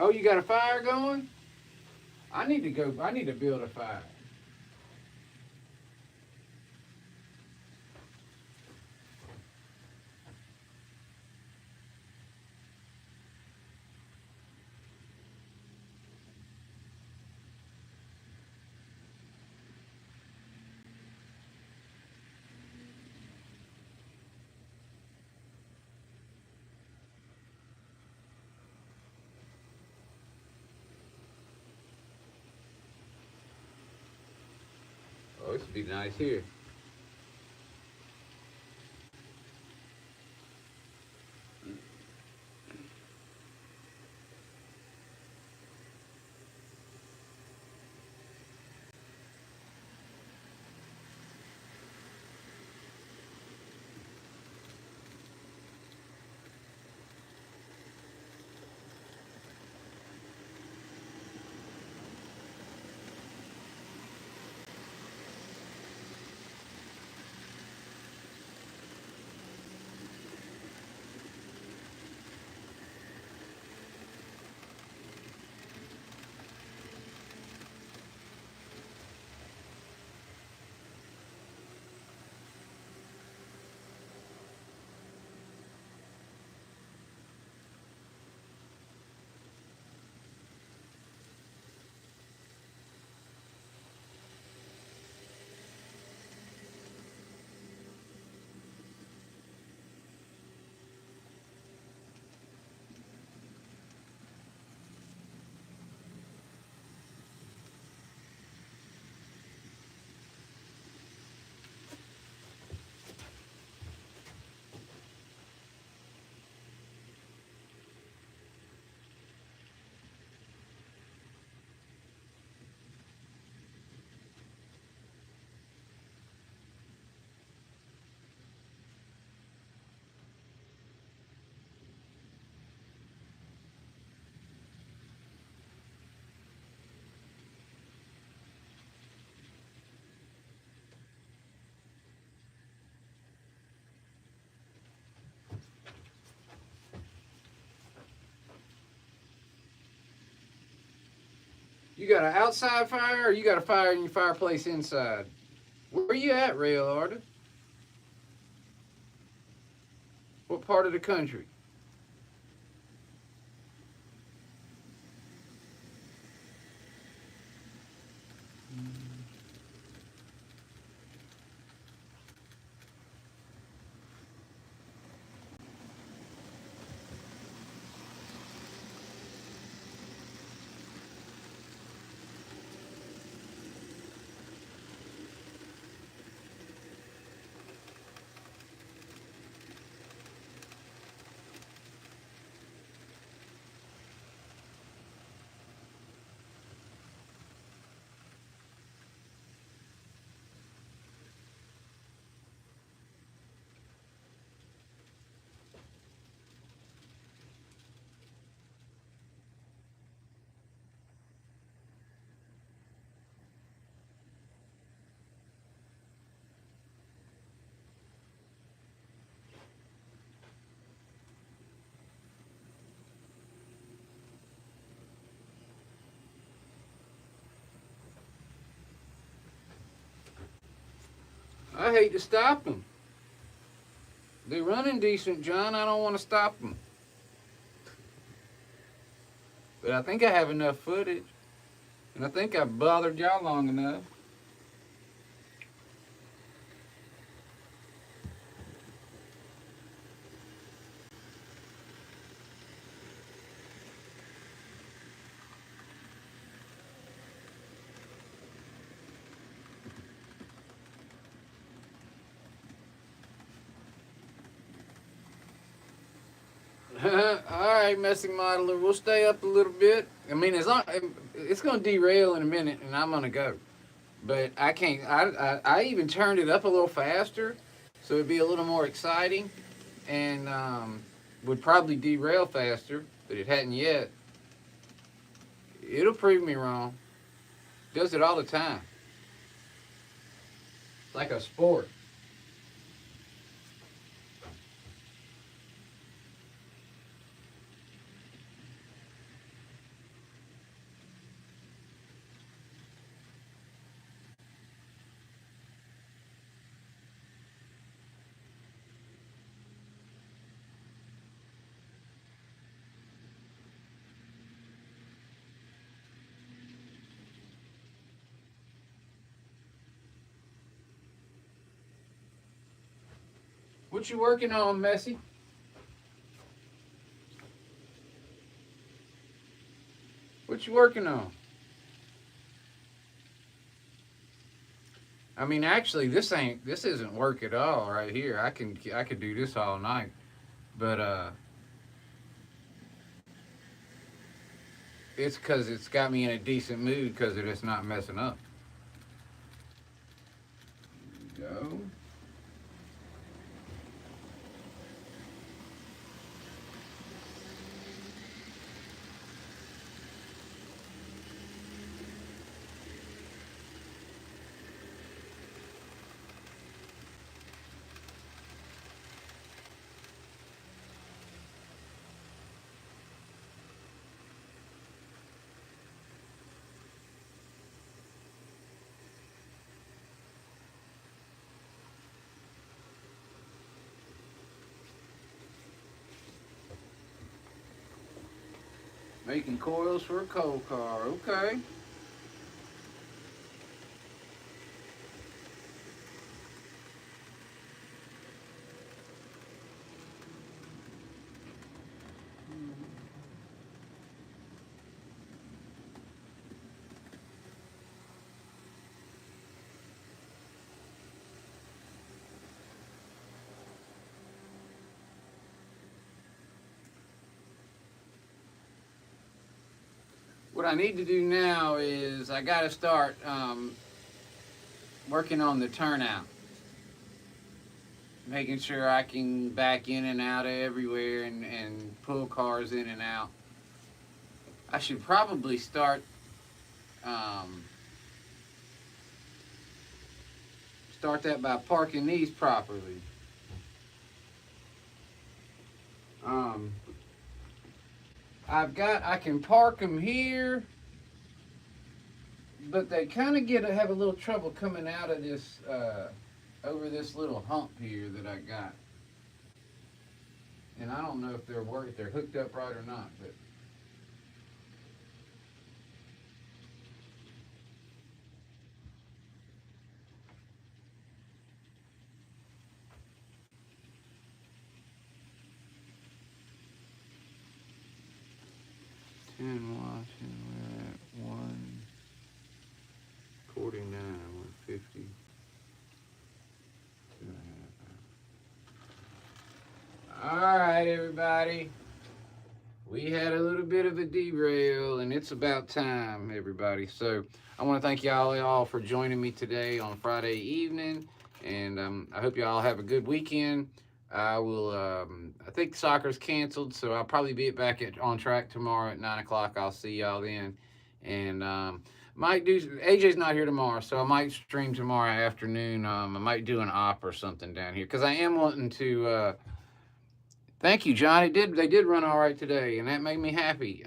Oh, you got a fire going? I need to go. I need to build a fire. Oh, this would be nice here. You got an outside fire, or you got a fire in your fireplace inside? Where you at, Rail Artist? What part of the country? I hate to stop them. They're running decent, John. I don't want to stop them. But I think I have enough footage. And I think I've bothered y'all long enough. Alright, messy modeler. We'll stay up a little bit. I mean, it's going to derail in a minute, and I'm going to go. But I can't. I even turned it up a little faster, so it'd be a little more exciting, and would probably derail faster, but it hadn't yet. It'll prove me wrong. Does it all the time. It's like a sport. What you working on, Messy? What you working on? I mean, actually, this isn't work at all right here. I could do this all night, but it's because it's got me in a decent mood because it's not messing up. Go. Making coils for a coal car. Okay. What I need to do now is I got to start working on the turnout. Making sure I can back in and out of everywhere and pull cars in and out. I should probably start that by parking these properly. I can park them here. but they kind of have a little trouble coming out of this over this little hump here that I got. And I don't know if if they're hooked up right or not, but 10 watching, we're at 149, 150. All right, everybody. We had a little bit of a derail, and it's about time, everybody. So I want to thank y'all for joining me today on Friday evening, and I hope y'all have a good weekend. I will. I think soccer's canceled, so I'll probably be back on track tomorrow at 9 o'clock. I'll see y'all then, and might do. AJ's not here tomorrow, so I might stream tomorrow afternoon. I might do an op or something down here because I am wanting to. Thank you, John. They did run all right today, and that made me happy.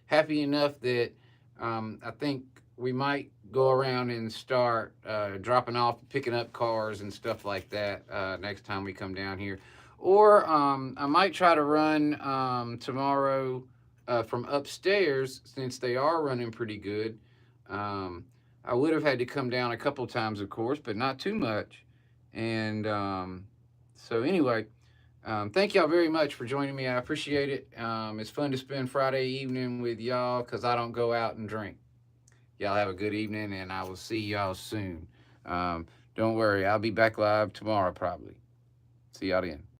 Happy enough that I think we might go around and start dropping off, picking up cars and stuff like that next time we come down here. Or I might try to run tomorrow from upstairs since they are running pretty good. I would have had to come down a couple times, of course, but not too much. And so anyway. Thank y'all very much for joining me. I appreciate it. It's fun to spend Friday evening with y'all because I don't go out and drink. Y'all have a good evening, and I will see y'all soon. Don't worry, I'll be back live tomorrow probably. See y'all then.